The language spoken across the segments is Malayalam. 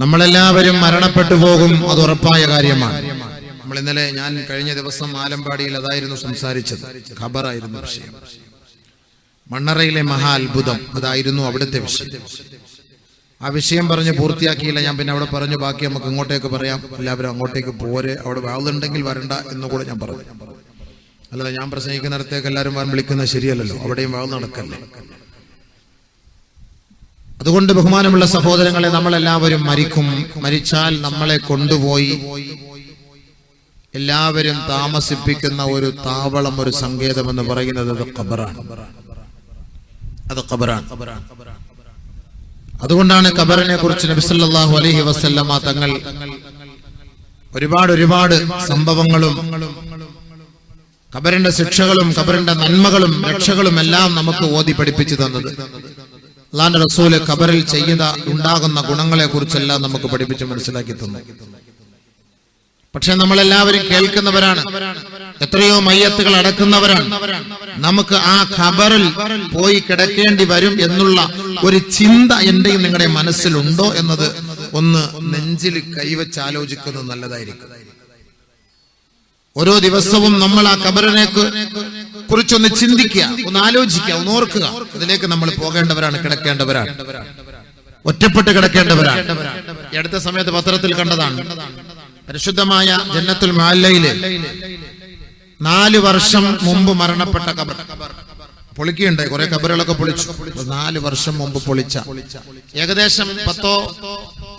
നമ്മളെല്ലാവരും മരണപ്പെട്ടു പോകും, അത് ഉറപ്പായ കാര്യമാണ്. നമ്മൾ ഇന്നലെ ഞാൻ കഴിഞ്ഞ ദിവസം ആലമ്പാടിയിൽ അതായിരുന്നു സംസാരിച്ചത്, ഖബറായിരുന്നു വിഷയം. മണ്ണറയിലെ മഹാ അത്ഭുതം അതായിരുന്നു അവിടുത്തെ വിഷയം. ആ വിഷയം പറഞ്ഞ് പൂർത്തിയാക്കിയില്ല. ഞാൻ പിന്നെ അവിടെ പറഞ്ഞു ബാക്കി നമുക്ക് ഇങ്ങോട്ടേക്ക് പറയാം, എല്ലാവരും അങ്ങോട്ടേക്ക് പോരെ, അവിടെ വാളുണ്ടെങ്കിൽ വരണ്ട എന്നുകൂടെ ഞാൻ പറഞ്ഞു. അല്ലാതെ ഞാൻ പ്രസംഗിക്കുന്നിടത്തേക്ക് എല്ലാവരും വിളിക്കുന്നത് ശരിയല്ലല്ലോ, അവിടെയും വാൾ നടക്കല്ലേ. അതുകൊണ്ട് ബഹുമാനമുള്ള സഹോദരങ്ങളെ, നമ്മളെല്ലാവരും മരിക്കും. മരിച്ചാൽ നമ്മളെ കൊണ്ടുപോയി എല്ലാവരും താമസിപ്പിക്കുന്ന ഒരു താവളം, ഒരു സങ്കേതം എന്ന് പറയുന്നത് അത് ഖബറാണ്. അത് ഖബറാണ്. അതുകൊണ്ടാണ് ഖബറിനെ കുറിച്ച് നബി സല്ലല്ലാഹു അലൈഹി വസല്ലമ തങ്ങൾ ഒരുപാട് സംഭവങ്ങളും ഖബറിന്റെ ശിക്ഷകളും ഖബറിന്റെ നന്മകളും രക്ഷകളും എല്ലാം നമുക്ക് ഓതി പഠിപ്പിച്ചു തന്നത്. അല്ലാഹുവിന്റെ റസൂൽ ഖബറിൽ ഉണ്ടാകുന്ന ഗുണങ്ങളെ കുറിച്ചെല്ലാം നമുക്ക് പഠിപ്പിച്ച് മനസ്സിലാക്കി തന്നു. പക്ഷെ നമ്മളെല്ലാവരും കേൾക്കുന്നവരാണ്, എത്രയോ മയ്യത്തുകൾ അടക്കുന്നവരാണ്. നമുക്ക് ആ ഖബറിൽ പോയി കിടക്കേണ്ടി വരും എന്നുള്ള ഒരു ചിന്ത എന്റെയും നിങ്ങളുടെ മനസ്സിലുണ്ടോ എന്നത് ഒന്ന് നെഞ്ചിൽ കൈവച്ച് ആലോചിക്കുന്നത് നല്ലതായിരിക്കും. ഓരോ ദിവസവും നമ്മൾ ആ ഖബറിനെ കുറിച്ചൊന്ന് ചിന്തിക്കുക, ഒന്ന് ആലോചിക്കുക, ഒന്ന് ഓർക്കുക. അതിലേക്ക് നമ്മൾ പോകേണ്ടവരാണ്, കിടക്കേണ്ടവരാണ്, ഒറ്റപ്പെട്ട് കിടക്കേണ്ടവരാണ്. ഈ അടുത്ത സമയത്ത് പത്രത്തിൽ കണ്ടതാണ്, പരിശുദ്ധമായ ജന്നത്തുൽ മഅല്ലയിലെ 4 വർഷം മുമ്പ് മരണപ്പെട്ട ഖബർ പൊളിക്കുകയുണ്ടായി. കുറെ ഖബറുകളൊക്കെ പൊളിച്ചു. 4 വർഷം മുമ്പ് പൊളിച്ച ഏകദേശം 100,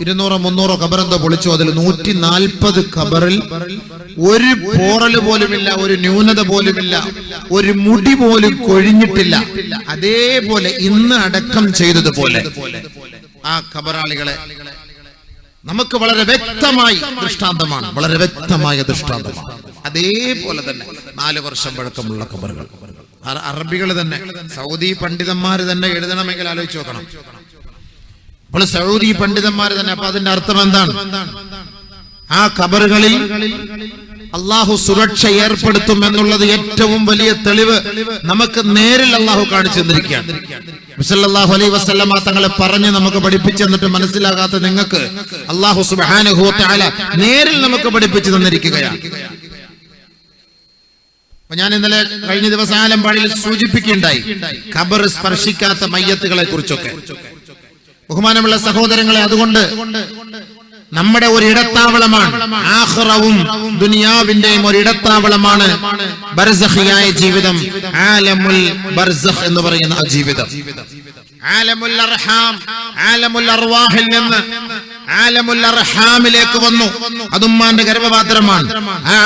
200, 300 ഖബർ എന്തോ പൊളിച്ചു. അതിൽ 140 ഖബറിൽ ഒരു പോറൽ പോലുമില്ല, ഒരു ന്യൂനത പോലുമില്ല, ഒരു മുടി പോലും കൊഴിഞ്ഞിട്ടില്ല. അതേപോലെ ഇന്ന് അടക്കം ചെയ്തതുപോലെ ആ ഖബറാളികളെ നമുക്ക് വളരെ വ്യക്തമായി ദൃഷ്ടാന്തമാണ്, വളരെ വ്യക്തമായ ദൃഷ്ടാന്തമാണ്. അതേപോലെ തന്നെ 4 വർഷം പഴക്കമുള്ള ഖബറുകൾ അറബികൾ തന്നെ, സൗദി പണ്ഡിതന്മാര് തന്നെ എഴുതണമെങ്കിൽ ആലോചിച്ച് നോക്കണം. അപ്പോൾ സൗദി പണ്ഡിതന്മാര് തന്നെ. അപ്പൊ അതിന്റെ അർത്ഥം എന്താണ്? ആ ഖബറുകളിൽ അള്ളാഹു സുരക്ഷ ഏർപ്പെടുത്തും എന്നുള്ളത് ഏറ്റവും വലിയ തെളിവ് നമുക്ക് നേരിൽ അള്ളാഹു കാണിച്ചു തന്നിരിക്കുകയാണ്. സല്ലല്ലാഹു അലൈഹി വസല്ലമ തങ്ങളെ പറഞ്ഞ് നമുക്ക് പഠിപ്പിച്ചു തന്നിട്ട് മനസ്സിലാകാത്ത നിങ്ങൾക്ക് അള്ളാഹു സുബ്ഹാനഹു വ തആല നേരിൽ നമുക്ക് പഠിപ്പിച്ചു തന്നിരിക്കുകയാണ്. ഞാൻ ഇന്നലെ കഴിഞ്ഞ ദിവസം ആലമ്പാടിയിൽ സൂചിപ്പിക്കുകയുണ്ടായി ഖബർ സ്പർശിക്കാത്ത മയ്യത്തുകളെ കുറിച്ചൊക്കെ. ബഹുമാനമുള്ള സഹോദരങ്ങളെ, അതുകൊണ്ട് നമ്മുടെ ഒരു ഇടത്താവളമാണ് ആഖിറവും ദുനിയാവിന്റെയും ഒരു ഇടത്താവളമാണ് ബർസഖിയായ ജീവിതം, ആലമുൽ ബർസഖ് എന്ന് പറയുന്ന ആ ജീവിതം. ആലമുൽ അർഹാം, ആലമുൽ അർവാഹിൽ നിന്ന് ആലമുൽ അർഹാമിലേക്ക് വന്നു. അതുമ്മാന്റെ ഗർഭപാത്രമാണ്.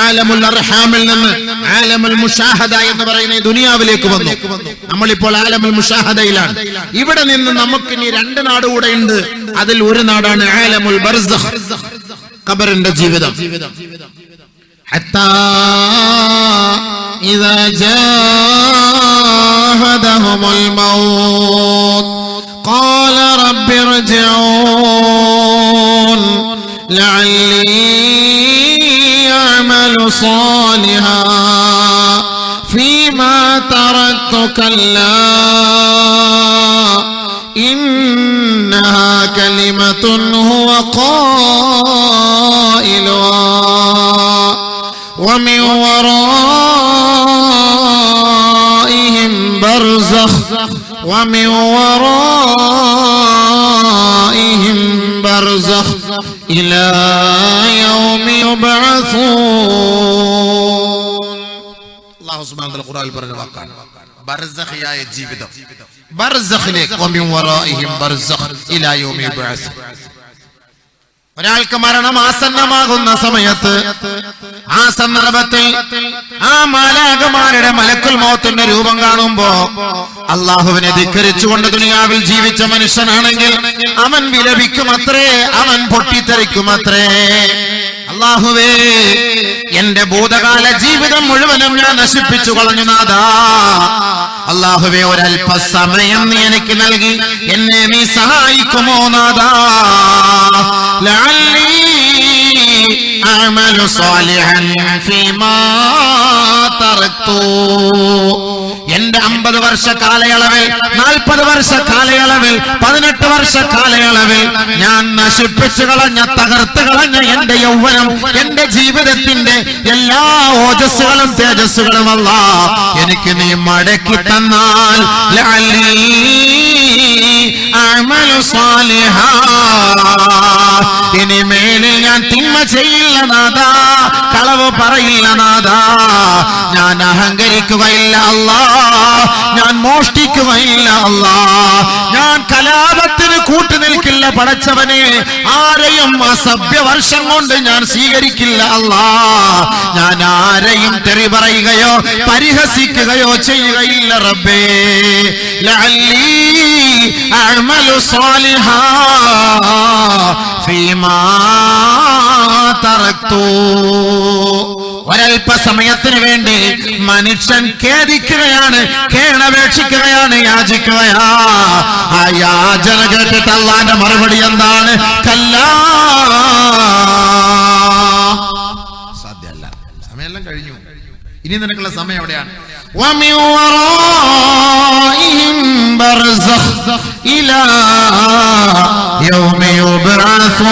ആലമുൽ അർഹാമിൽ നിന്ന് ആലമുൽ മുഷാഹദ എന്ന് പറയുന്ന ദുനിയാവിലേക്ക് വന്നു. നമ്മളിപ്പോൾ ആലമുൽ മുഷാഹദയിലാണ്. ഇവിടെ നിന്ന് നമുക്ക് ഇനി 2 നാട് കൂടെ ഉണ്ട്. അതിൽ ഒരു നാടാണ് ആലമുൽ ബർസഖ്, ഖബറിന്റെ ജീവിതം. ഹത്താ ഇദാ ജാഹദഹുൽ മൗത്ത് ഖാല റബ്ബി ഇർജിഊൻ ലഅല്ലി അഅമലു സാലിഹാ ഫീമാ തറക്തു കല്ലാ ഇന്നഹാ കലിമത്തുൻ ഹുവ ഖായിലുഹാ വമിൻ വറാഇഹിം ബർസഖ് ومن ورائهم برزخ إلى يوم يبعثون. الله سبحانه وتعالى ഖുർആനിൽ പറഞ്ഞ വാക്കാണ് ബർസഖിയായ ജീവിതം. ബർസഖിലേക്ക് ومن ورائهم برزخ إلى يوم يبعثون. ഒരാൾക്ക് മരണം ആസന്നമാകുന്ന സമയത്ത്, ആ സന്ദർഭത്തിൽ ആ മാലാഖമാരുടെ മലക്കുൽ മൗത്തിന്റെ രൂപം കാണുമ്പോ അള്ളാഹുവിനെ ധിക്കരിച്ചുകൊണ്ട് ദുനിയാവിൽ ജീവിച്ച മനുഷ്യനാണെങ്കിൽ അവൻ വിലപിക്കുമത്രേ, അവൻ പൊട്ടിത്തെറിക്കുമത്രേ. അല്ലാഹുവേ, എന്റെ ഭൂതകാല ജീവിതം മുഴുവനും ഞാൻ നശിപ്പിച്ചു കളഞ്ഞു നാഥാ. അല്ലാഹുവേ, ഒരല്പസമയം നീ എനിക്ക് നൽകി എന്നെ നീ സഹായിക്കുമോ നാഥാ? ലഅല്ലി അഅമലു സാലിഹൻ ഫീമാ തറക്തു. എന്റെ 50 വർഷ കാലയളവിൽ, 40 വർഷ കാലയളവിൽ, 18 വർഷ കാലയളവിൽ ഞാൻ നശിപ്പിച്ചു കളഞ്ഞ, തകർത്ത് കളഞ്ഞ എന്റെ യൗവനം, എന്റെ ജീവിതത്തിന്റെ എല്ലാ ഓജസ്സുകളും തേജസ്സുകളും അല്ലാഹ് എനിക്ക് നീ മടക്കി തന്നാൽ ഇനിമേലിൽ ഞാൻ തിന്മ ചെയ്യില്ല നാഥാ, കളവ് പറയില്ല നാഥാ, ഞാൻ അഹങ്കരിക്കുകയില്ല അല്ലാഹ്, ഞാൻ മോഷ്ടിക്കുകയില്ല അല്ലാഹ്, ഞാൻ കലാപത്തിന് കൂട്ടുനിൽക്കില്ല പടച്ചവനെ, ആരെയും അസഭ്യവർഷം കൊണ്ട് ഞാൻ സ്വീകരിക്കില്ല അല്ലാഹ്, ഞാൻ ആരെയും തെറി പറയുകയോ പരിഹസിക്കുകയോ ചെയ്യുകയില്ല റബ്ബേ. ലഅല്ലി അഅമലു സാലിഹാ ഫീമാ തറക്തു. ഒരൽപസമയത്തിന് വേണ്ടി മനുഷ്യൻ ഖേദിക്കുകയാണ്, കേണപേക്ഷിക്കുകയാണ്, യാചിക്കുകയാ. ആ യാചന കേട്ടിട്ട് അല്ലാഹുവിന്റെ മറുപടി എന്താണ്? കല്ലാ, സാധ്യമല്ല, സമയമെല്ലാം കഴിഞ്ഞു, ഇനി നിനക്കുള്ള സമയം എവിടെയാണ്? وَمِنْ وَرَائِهِمْ بَرْزَخٌ إِلَى يَوْمِ يُبْعَثُونَ.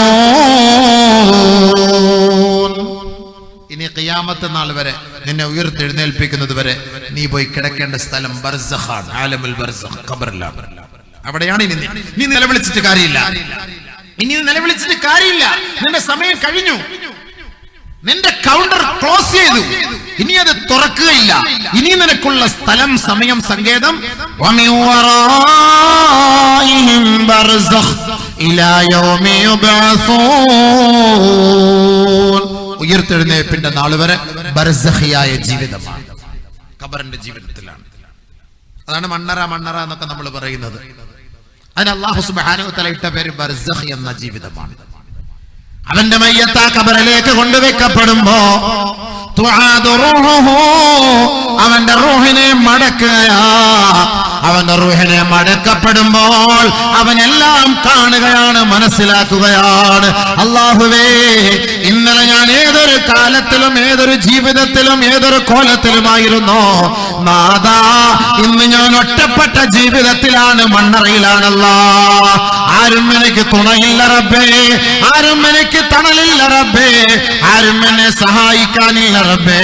ഇനി ഖിയാമത്ത് നാൾ വരെ, നിന്നെ ഉയർത്തെഴുന്നേൽപ്പിക്കുന്നത് വരെ നീ പോയി കിടക്കേണ്ട സ്ഥലം ബർസഖാണ്, ആലമുൽ ബർസഖ്, ഖബറിലാണ്. അവിടെയാണ് ഇനി നീ നിലവിളിച്ചിട്ട് കാര്യമില്ല, ഇനി നിലവിളിച്ചിട്ട് കാര്യമില്ല, നിന്റെ സമയം കഴിഞ്ഞു, നിന്റെ കൗണ്ടർ ക്ലോസ് ചെയ്തു, ഇനി അത് തുറക്കുകയില്ല. ഇനി നിനക്കുള്ള സ്ഥലം, സമയം, സങ്കേതം ഉയർത്തെഴുന്നേൽപ്പിന്റെ നാൾ വരെ ബർസഖിയായ ജീവിതമാണ്, ഖബറിന്റെ ജീവിതത്തിലാണ്. അതാണ് മണ്ണറ മണ്ണറ എന്നൊക്കെ നമ്മൾ പറയുന്നത്. അതിന് അല്ലാഹു സുബ്ഹാനഹു വ തആല ഇട്ട പേര് ബർസഖ് എന്ന ജീവിതമാണ്. അവന്റെ മയ്യത്ത് ആ ഖബറിലേക്ക് കൊണ്ടുവയ്ക്കപ്പെടുമ്പോ അവന്റെ റൂഹിനെ മടക്കുകയാ. അവന്റെ റൂഹിനെ മടക്കപ്പെടുമ്പോൾ അവനെല്ലാം കാണുകയാണ്, മനസ്സിലാക്കുകയാണ്. അല്ലാഹുവേ, ഇന്നലെ ഞാൻ ഏതൊരു കാലത്തിലും, ഏതൊരു ജീവിതത്തിലും, ഏതൊരു കോലത്തിലുമായിരുന്നോ നാഥാ, ഇന്ന് ഞാൻ ഒറ്റപ്പെട്ട ജീവിതത്തിലാണ്, മണ്ണറയിലാണല്ലാ. ആരും എനിക്ക് തുണയില്ല റബ്ബേ, ആരും എനിക്ക് തണലില്ല റബ്ബേ, ആരും എന്നെ സഹായിക്കാനില്ല റബ്ബേ.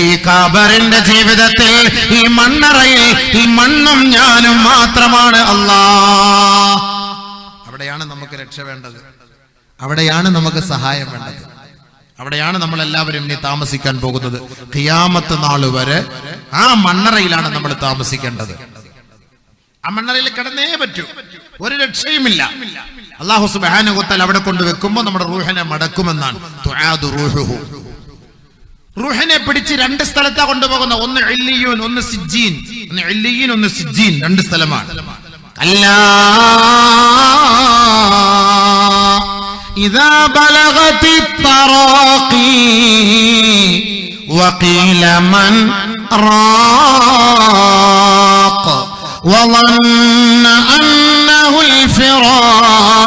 ഈ ഖബറിന്റെ ജീവിതത്തിൽ, ഈ മണ്ണറയിൽ, ഈ മണ്ണും ഞാനും മാത്രമാണ് അല്ലാഹ്. അവിടെയാണ് നമുക്ക് രക്ഷ വേണ്ടത്, അവിടെയാണ് നമുക്ക് സഹായം വേണ്ടത്, അവിടെയാണ് നമ്മൾ എല്ലാവരും ഇനി താമസിക്കാൻ പോകുന്നത്. ഖിയാമത്ത് നാൾ വരെ ആ മണ്ണറയിലാണ് നമ്മൾ താമസിക്കേണ്ടത്. ആ മണ്ണറയിൽ കിടന്നേ പറ്റൂ, ഒരു രക്ഷയുമില്ല. അല്ലാഹു സുബ്ഹാനഹു വ തആല അവിടെ കൊണ്ടുവെക്കുമ്പോൾ നമ്മുടെ റൂഹിനെ മടക്കുമെന്നാണ്. തുആദു റൂഹുഹു. റൂഹിനെ പിടിച്ച് രണ്ട് സ്ഥലത്താ കൊണ്ടുപോകുന്ന, ഒന്ന് ഇല്ലിയൂൻ, ഒന്ന് സിജ്ജീൻ. ഒന്ന് ഇല്ലിയൂൻ, ഒന്ന് സിജ്ജീൻ, രണ്ട് സ്ഥലമാണ്. അല്ലാ ഇദാ ബലഗതി തറാഖി വഖീല മൻ റാഖ وظن أنه الفراق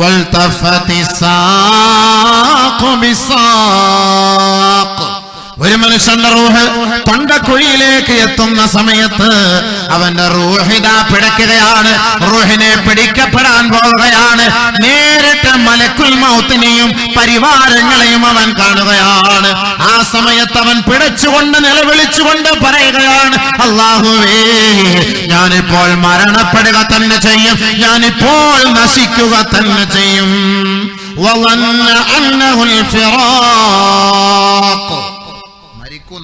والتفت الساق بالساق. ഒരു മനുഷ്യന്റെ റൂഹ് തൊണ്ടക്കുഴിയിലേക്ക് എത്തുന്ന സമയത്ത് അവന്റെ റൂഹിതാ പിടയ്ക്കുകയാണ്, റൂഹിനെ പിടിക്കപ്പെടാൻ പോവുകയാണ്. നേരിട്ട് മലക്കുൽ മൗത്തിനെയും പരിവാരങ്ങളെയും അവൻ കാണുകയാണ്. ആ സമയത്ത് അവൻ പിടച്ചുകൊണ്ട് നിലവിളിച്ചുകൊണ്ട് പറയുകയാണ്, അല്ലാഹുവേ, ഞാനിപ്പോൾ മരണപ്പെടുക തന്നെ ചെയ്യും, ഞാനിപ്പോൾ നശിക്കുക തന്നെ ചെയ്യും. വളന്ന അന്നഹുൽ ഫിറാഖ്.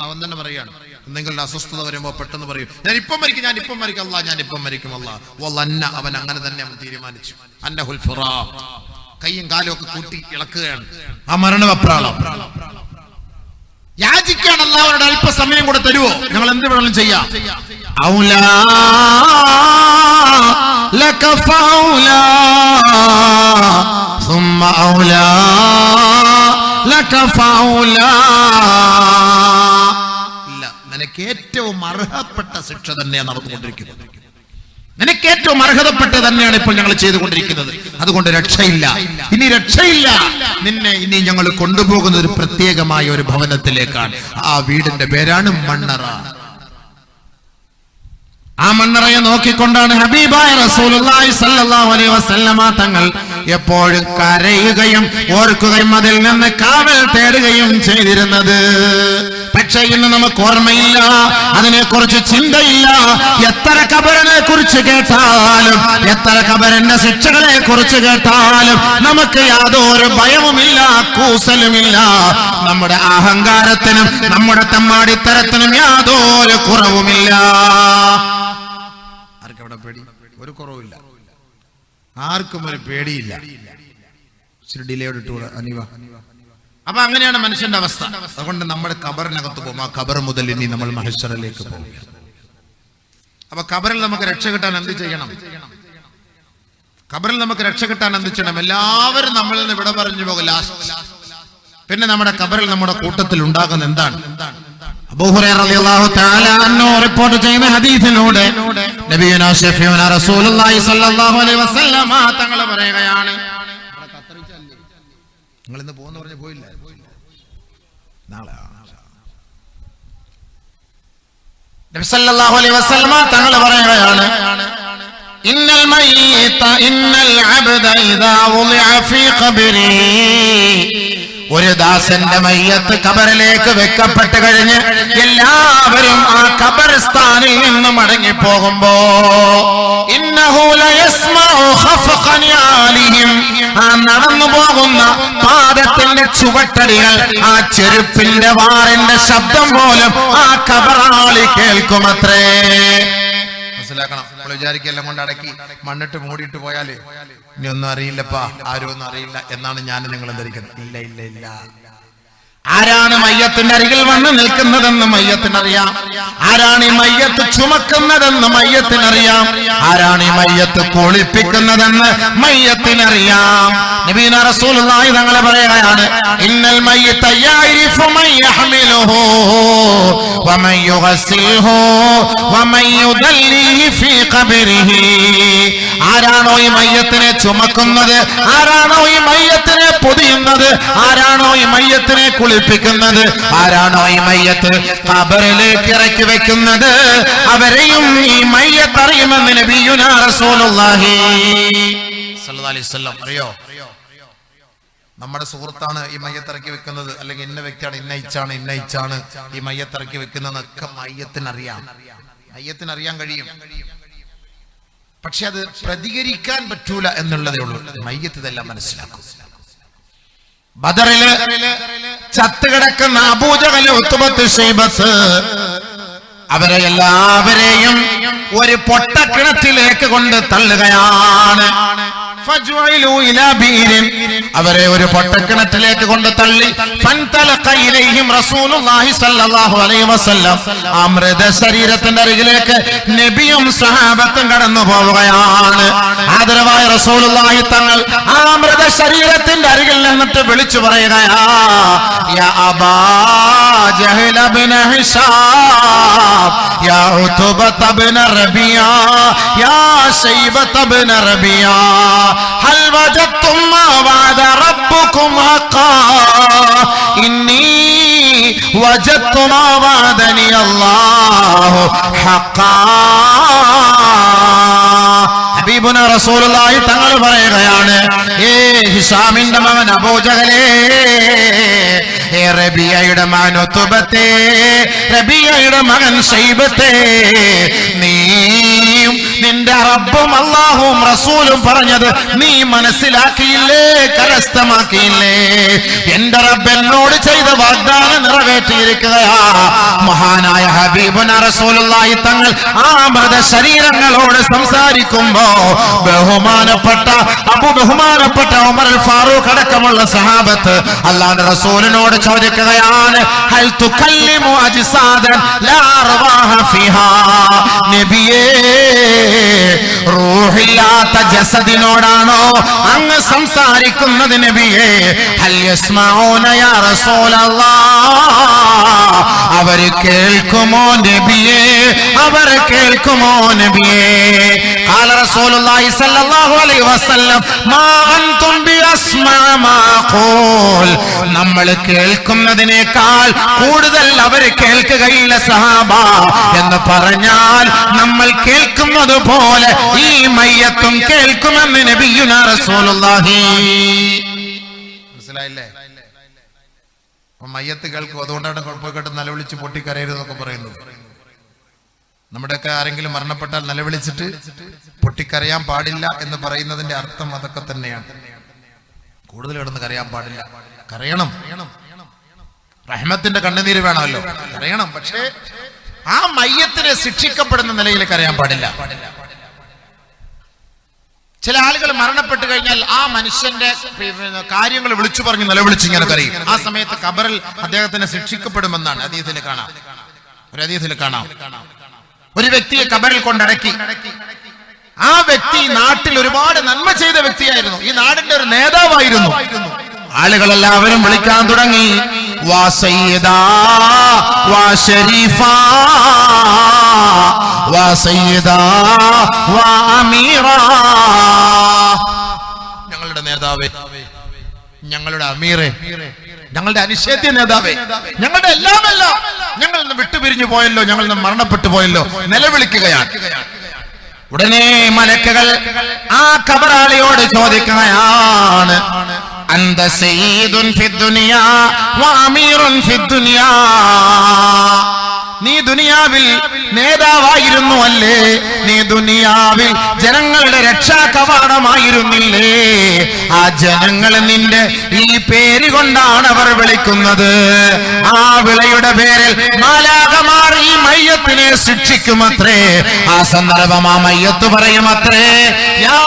അവൻ തന്നെ പറയാണ്, എന്തെങ്കിലും അസ്വസ്ഥത വരുമ്പോ പെട്ടെന്ന് പറയും, ഞാൻ ഇപ്പം മരിക്കും, ഞാൻ ഇപ്പം മരിക്കും അല്ലാ, ഞാൻ ഇപ്പം മരിക്കും അല്ലാ. വളന്ന, അവൻ അങ്ങനെ തന്നെ അവൻ തീരുമാനിച്ചു. അന്നഹുൽ ഫിറാഖ്. കൈയും കാലും ഒക്കെ കൂട്ടി ഇളക്കുകയാണ്, ആ മരണവെപ്രാളം. യാചിക്കാണ് അല്ലാഹുവോട്, അല്പസമയം കൂടെ തരുവോ, ഞങ്ങൾ എന്ത് വേണമെങ്കിലും ചെയ്യാം. ഔലാ ലക ഫൗലാ സുമ്മ ഔലാ ലക ഫൗലാ. ഇല്ല, നിനക്ക് ഏറ്റവും അർഹപ്പെട്ട ശിക്ഷ തന്നെയാണ് നടന്നുകൊണ്ടിരിക്കുന്നത്, നിനക്ക് ഏറ്റവും അർഹതപ്പെട്ട തന്നെയാണ് ഇപ്പോൾ ഞങ്ങൾ ചെയ്തുകൊണ്ടിരിക്കുന്നത്. അതുകൊണ്ട് രക്ഷയില്ല, ഇനി രക്ഷയില്ല. നിന്നെ ഇനി ഞങ്ങൾ കൊണ്ടുപോകുന്ന ഒരു പ്രത്യേകമായ ഒരു ഭവനത്തിലേക്കാണ്. ആ വീടിന്റെ പേരാണ് മണ്ണറ. ആ മണ്ണറയെ നോക്കിക്കൊണ്ടാണ് ഹബീബായ റസൂലുള്ളാഹി സ്വല്ലല്ലാഹു അലൈഹി വസല്ലമ തങ്ങൾ എപ്പോഴും കരയുകയും ഓർക്കുകയും അതിൽ നിന്ന് കാവൽ തേടുകയും ചെയ്തിരുന്നത്. പക്ഷേ ഇന്ന് നമുക്ക് ഓർമ്മയില്ല, അതിനെക്കുറിച്ച് ചിന്തയില്ല. എത്ര ഖബറിനെ കുറിച്ച് കേട്ടാലും, എത്ര ഖബറിന്റെ ശിക്ഷകളെ കുറിച്ച് കേട്ടാലും നമുക്ക് യാതൊരു ഭയവുമില്ല, കൂസലുമില്ല. നമ്മുടെ അഹങ്കാരത്തിനും നമ്മുടെ തെമ്മാടിത്തരത്തിനും യാതൊരു കുറവുമില്ല. ആർക്കവിടെ പേടി? ഒരു കുറവില്ല, ആർക്കും ഒരു പേടിയില്ല. ഡിലേയോട് ഇട്ടുകൂടെ അനിവ. അപ്പൊ അങ്ങനെയാണ് മനുഷ്യന്റെ അവസ്ഥ. അതുകൊണ്ട് നമ്മൾ ഖബറിനകത്ത് പോകും. ആ ഖബർ മുതൽ ഇനി നമ്മൾ മഹ്ശറിലേക്ക് പോകും. അപ്പൊ ഖബറിൽ നമുക്ക് രക്ഷ കിട്ടാൻ എന്ത് ചെയ്യണം? ഖബറിൽ നമുക്ക് രക്ഷ കിട്ടാൻ എന്ത് ചെയ്യണം? എല്ലാവരും നമ്മളിൽ നിന്ന് വിട പറഞ്ഞു പോകും. പിന്നെ നമ്മുടെ ഖബറിൽ നമ്മുടെ കൂട്ടത്തിൽ ഉണ്ടാകുന്ന എന്താണ്? അബൂ ഹുറൈറ റളിയല്ലാഹു തആല അൻഹു റിപ്പോർട്ട് ചെയ്യുന്ന ഹദീസിലൂടെ നബിയുനാ ശഫീഉനാ റസൂലുള്ളാഹി സ്വല്ലല്ലാഹു അലൈഹി വസല്ലമ തങ്ങൾ പറയുകയാണ്. നിങ്ങൾ ഇന്ന് പോകുന്ന പറഞ്ഞു പോയില്ല, നാളെ നബി സല്ലല്ലാഹു അലൈഹി വസല്ലമ തങ്ങൾ പറയുകയാണ്, ഇന്നൽ മയ്യിത ഇന്നൽ അബ്ദ ഇദാ വുളിഅ ഫീ ഖബ്രിഹി. ഒരു ദാസന്റെ മയ്യത്ത് ഖബറിലേക്ക് വെക്കപ്പെട്ട് കഴിഞ്ഞ് എല്ലാവരും ആ ഖബർസ്ഥാനിൽ നിന്ന് മടങ്ങിപ്പോകുമ്പോ ഇന്നഹു ലയസ്മഉ ഖഫഖൻ യാലിഹിം. ആ നടന്നു പോകുന്ന പാദത്തിന്റെ ചുവട്ടടികൾ, ആ ചെരുപ്പിന്റെ വാറിന്റെ ശബ്ദം പോലും ആ ഖബറാളി കേൾക്കുമത്രേ. മനസ്സിലാക്കണം. നമ്മൾ വിചാരിക്കെല്ലാം കൊണ്ട് അടക്കി മണ്ണിട്ട് മൂടിയിട്ട് പോയാല് ഇനി ഒന്നും അറിയില്ലപ്പാ, ആരും ഒന്നും അറിയില്ല എന്നാണ് ഞാൻ നിങ്ങൾ ധരിക്കുന്നത്. ഇല്ല ഇല്ല ഇല്ല. ആരാണ് മയ്യത്തിന്റെ അരികിൽ വന്ന് നിൽക്കുന്നതെന്ന് മയ്യത്തിനറിയാം. ആരാണ് ഈ മയ്യത്ത് ചുമക്കുന്നതെന്ന് മയ്യത്തിനറിയാം. ആരാണ് ഈ മയ്യത്ത് കുളിപ്പിക്കുന്നതെന്ന് മയ്യത്തിനറിയാം. നബീന റസൂലുള്ളാഹി തങ്ങൾ പറയുകയാണ്, ഇന്നൽ മയ്യിത യഅരിഫു മൻ യഹ്മിലുഹു വമൻ യുഗ്സിലുഹു വമൻ യുദല്ലിഹി ഫീ ഖബ്രിഹി. ആരാണോ ഈ മയ്യത്തിനെ ചുമക്കുന്നത്, ആരാണോ ഈ മയ്യത്തിനെ പൊതിയുന്നത്, ആരാണോ ഈ മയ്യത്തിനെ കുളിപ്പിക്കുന്നത്, ആരാണോ ഈ മയ്യത്ത് ഖബറിലേക്ക് ഇറക്കി വെക്കുന്നത്, അവരെയും ഈ മയ്യത്ത് അറിയുമെന്ന് നബിയുനാ റസൂലുള്ളാഹി സ്വല്ലല്ലാഹു അലൈഹി വസല്ലം. അറിയോ, നമ്മുടെ സുഹൃത്താണ് ഈ മയ്യത്തിറക്കി വെക്കുന്നത്, അല്ലെങ്കിൽ ഇന്ന വ്യക്തിയാണ്, ഇന്ന ഇച്ചാണ് ഈ മയ്യത്തിറക്കി വെക്കുന്നതെന്നൊക്കെ മയ്യത്തിനറിയാം. മയ്യത്തിനറിയാൻ കഴിയും. പക്ഷെ അത് പ്രതികരിക്കാൻ പറ്റൂല എന്നുള്ളതേ ഉള്ളൂ. മയ്യത്ത് ഇതെല്ലാം മനസ്സിലാക്കും. ബദറില് ചത്തുകിടക്കുന്ന അബൂജഹൽ, ഉത്ബത്ത്, ശൈബത്ത്, അവരെ എല്ലാവരെയും ഒരു പൊട്ടക്കിണറ്റിലേക്ക് കൊണ്ട് തള്ളുകയാണ്. അവരെ ഒരു പൊട്ടക്കിണറ്റിലേക്ക് കൊണ്ട് തള്ളി. ആ മൃത ശരീരത്തിന്റെ അരികിലേക്ക് നബിയും സഹാബത്തും കടന്നു പോവുകയാണ്. ആദരവായ റസൂലുള്ളാഹി തങ്ങൾ ആ മൃത ശരീരത്തിന്റെ അരികിൽ നിന്നിട്ട് വിളിച്ചു പറയുകയാ, യാ അബാ ജഹൽ ഇബ്നു ഹിശാം, യാ ഉത്ബത ഇബ്നു റബിയ, യാ ശൈബത ഇബ്നു റബിയ, ഹൽ വജദതും മാ വഅദ റബ്ബുകും ഹഖാ, ഇന്നി വജദതു മാ വഅദനി അല്ലാഹു ഹഖാ. ഹബീബുനാ റസൂലുള്ളാഹി തങ്ങൾ പറയുകയാണ്, ഏ ഹിശാമിന്റെ മകൻ അബൂജഹലേ, ഏ റബിയയുടെ മകൻ ഉത്ബത്തേ, റബിയയുടെ മകൻ ശൈബത്തേ, നീയും നിന്റെ റബ്ബും അല്ലാഹുവും റസൂലും പറഞ്ഞത് നീ മനസ്സിലാക്കിയില്ലേ, കരസ്ഥമാക്കിയില്ലേ? എന്റെ റബ്ബ് എന്നോട് ചെയ്ത വാഗ്ദാനം നിറവേറ്റിയിരിക്കുകയാ. മഹാനായ ഹബീബുനാ റസൂലുള്ളാഹി തങ്ങൾ ആ മൃത ശരീരങ്ങളോട് സംസാരിക്കുമ്പോ ബഹുമാനപ്പെട്ട ഉമർ അൽ ഫാറൂഖ് അടക്കമുള്ള സഹാബത്ത് അല്ലാഹുവിന്റെ റസൂലിനോട് ചോദിക്കുകയാണ്, ഹൽ തുകല്ലിമു അജ്സാദൻ ലാ അർവാഹ ഫിഹാ. നബിയേ, റൂഹില്ലാത്ത ജസദിനോടാണോ അങ്ങ് സംസാരിക്കുന്നത് നബിയേ? ഹൽ യസ്മഊന യാ റസൂലല്ലാഹ്, അവർ കേൾക്കുമോ നബിയേ? അവർ കേൾക്കുമോ നബിയേ? ഖാല റസൂലുള്ളാഹി സ്വല്ലല്ലാഹു അലൈഹി വസല്ലം, മാ അൻതും ബിഅസ്മാ മാ നഖൂൽ, നമ്മൾ കേൾക്കുന്നതിനേക്കാൾ കൂടുതൽ അവർ കേൾക്കുകയില്ല സഹാബ എന്ന് പറഞ്ഞാൽ നമ്മൾ കേൾക്കുന്നത് പോലെ ഈ മയ്യത്തും കേൾക്കുമെന്ന് നബിയുനാ റസൂലുള്ളാഹി. മനസ്സിലായില്ലേ? മയ്യത്ത് കേൾക്കും, അതുകൊണ്ടാണ് പോയിക്കോട്ടെ നിലവിളിച്ച് പൊട്ടിക്കരയരുതെന്നൊക്കെ പറയുന്നത്. നമ്മുടെയൊക്കെ ആരെങ്കിലും മരണപ്പെട്ടാൽ നിലവിളിച്ചിട്ട് പൊട്ടിക്കരയാൻ പാടില്ല എന്ന് പറയുന്നതിന്റെ അർത്ഥം അതൊക്കെ തന്നെയാണ്. കൂടുതൽ കിടന്ന് കരയാൻ പാടില്ല. കരയണം, റഹ്മത്തിന്റെ കണ്ണുനീര് വേണമല്ലോ, കരയണം. പക്ഷേ ആ മയ്യത്തിനെ ശിക്ഷിക്കപ്പെടുന്ന നിലയിൽ കരയാൻ പാടില്ല. ചില ആളുകൾ മരണപ്പെട്ടു കഴിഞ്ഞാൽ ആ മനുഷ്യന്റെ കാര്യങ്ങൾ വിളിച്ചു പറഞ്ഞ് നിലവിളിച്ച് ഇങ്ങനെ കരയും. ആ സമയത്ത് ഖബറിൽ അദ്ദേഹത്തിന് ശിക്ഷിക്കപ്പെടുമെന്നാണ് ഹദീസിൽ കാണാം. ഒരു ഹദീസിൽ കാണാം, ഒരു വ്യക്തിയെ ഖബറിൽ കൊണ്ടടക്കി. ആ വ്യക്തി നാട്ടിൽ ഒരുപാട് നന്മ ചെയ്ത വ്യക്തിയായിരുന്നു, ഈ നാടിന്റെ ഒരു നേതാവായിരുന്നു. ആളുകളെല്ലാവരും വിളിക്കാൻ തുടങ്ങി, വാ സയ്യിദാ വാ ഷരീഫാ വാ സയ്യിദാ വാ അമീറാ. ഞങ്ങളുടെ നേതാവേ, ഞങ്ങളുടെ അമീറേ, ഞങ്ങളുടെ അനിഷേധ്യ നേതാവേ, ഞങ്ങളുടെ എല്ലാമല്ല, ഞങ്ങൾ നിന്ന് വിട്ടുപിരിഞ്ഞു പോയല്ലോ, ഞങ്ങൾ നിന്ന് മരണപ്പെട്ടു പോയല്ലോ, നിലവിളിക്കുകയാണ്. ഉടനെ മലക്കുകൾ ആ ഖബറാളിയോട് ചോദിക്കുകയാണ്, അന്ത സയ്യിദുൻ ഫിദ്ദുനിയാ വ അമീറുൻ ഫിദ്ദുനിയാ. നീ ദുനിയാവിൽ നേതാവായിരുന്നു അല്ലേ? നീ ദുനിയാവിൽ ജനങ്ങളുടെ രക്ഷാ കവാടമായിരുന്നില്ലേ? ആ ജനങ്ങൾ നിന്റെ ഈ പേര് കൊണ്ടാണ് അവർ വിളിക്കുന്നത്. ആ വിളിയുടെ പേരിൽ മാലാഖമാർ ഈ മയ്യത്തിനെ ശിക്ഷിക്കുമത്രേ. ആ സന്ദർഭം ആ മയ്യത്ത് പറയുമത്രേ, യാ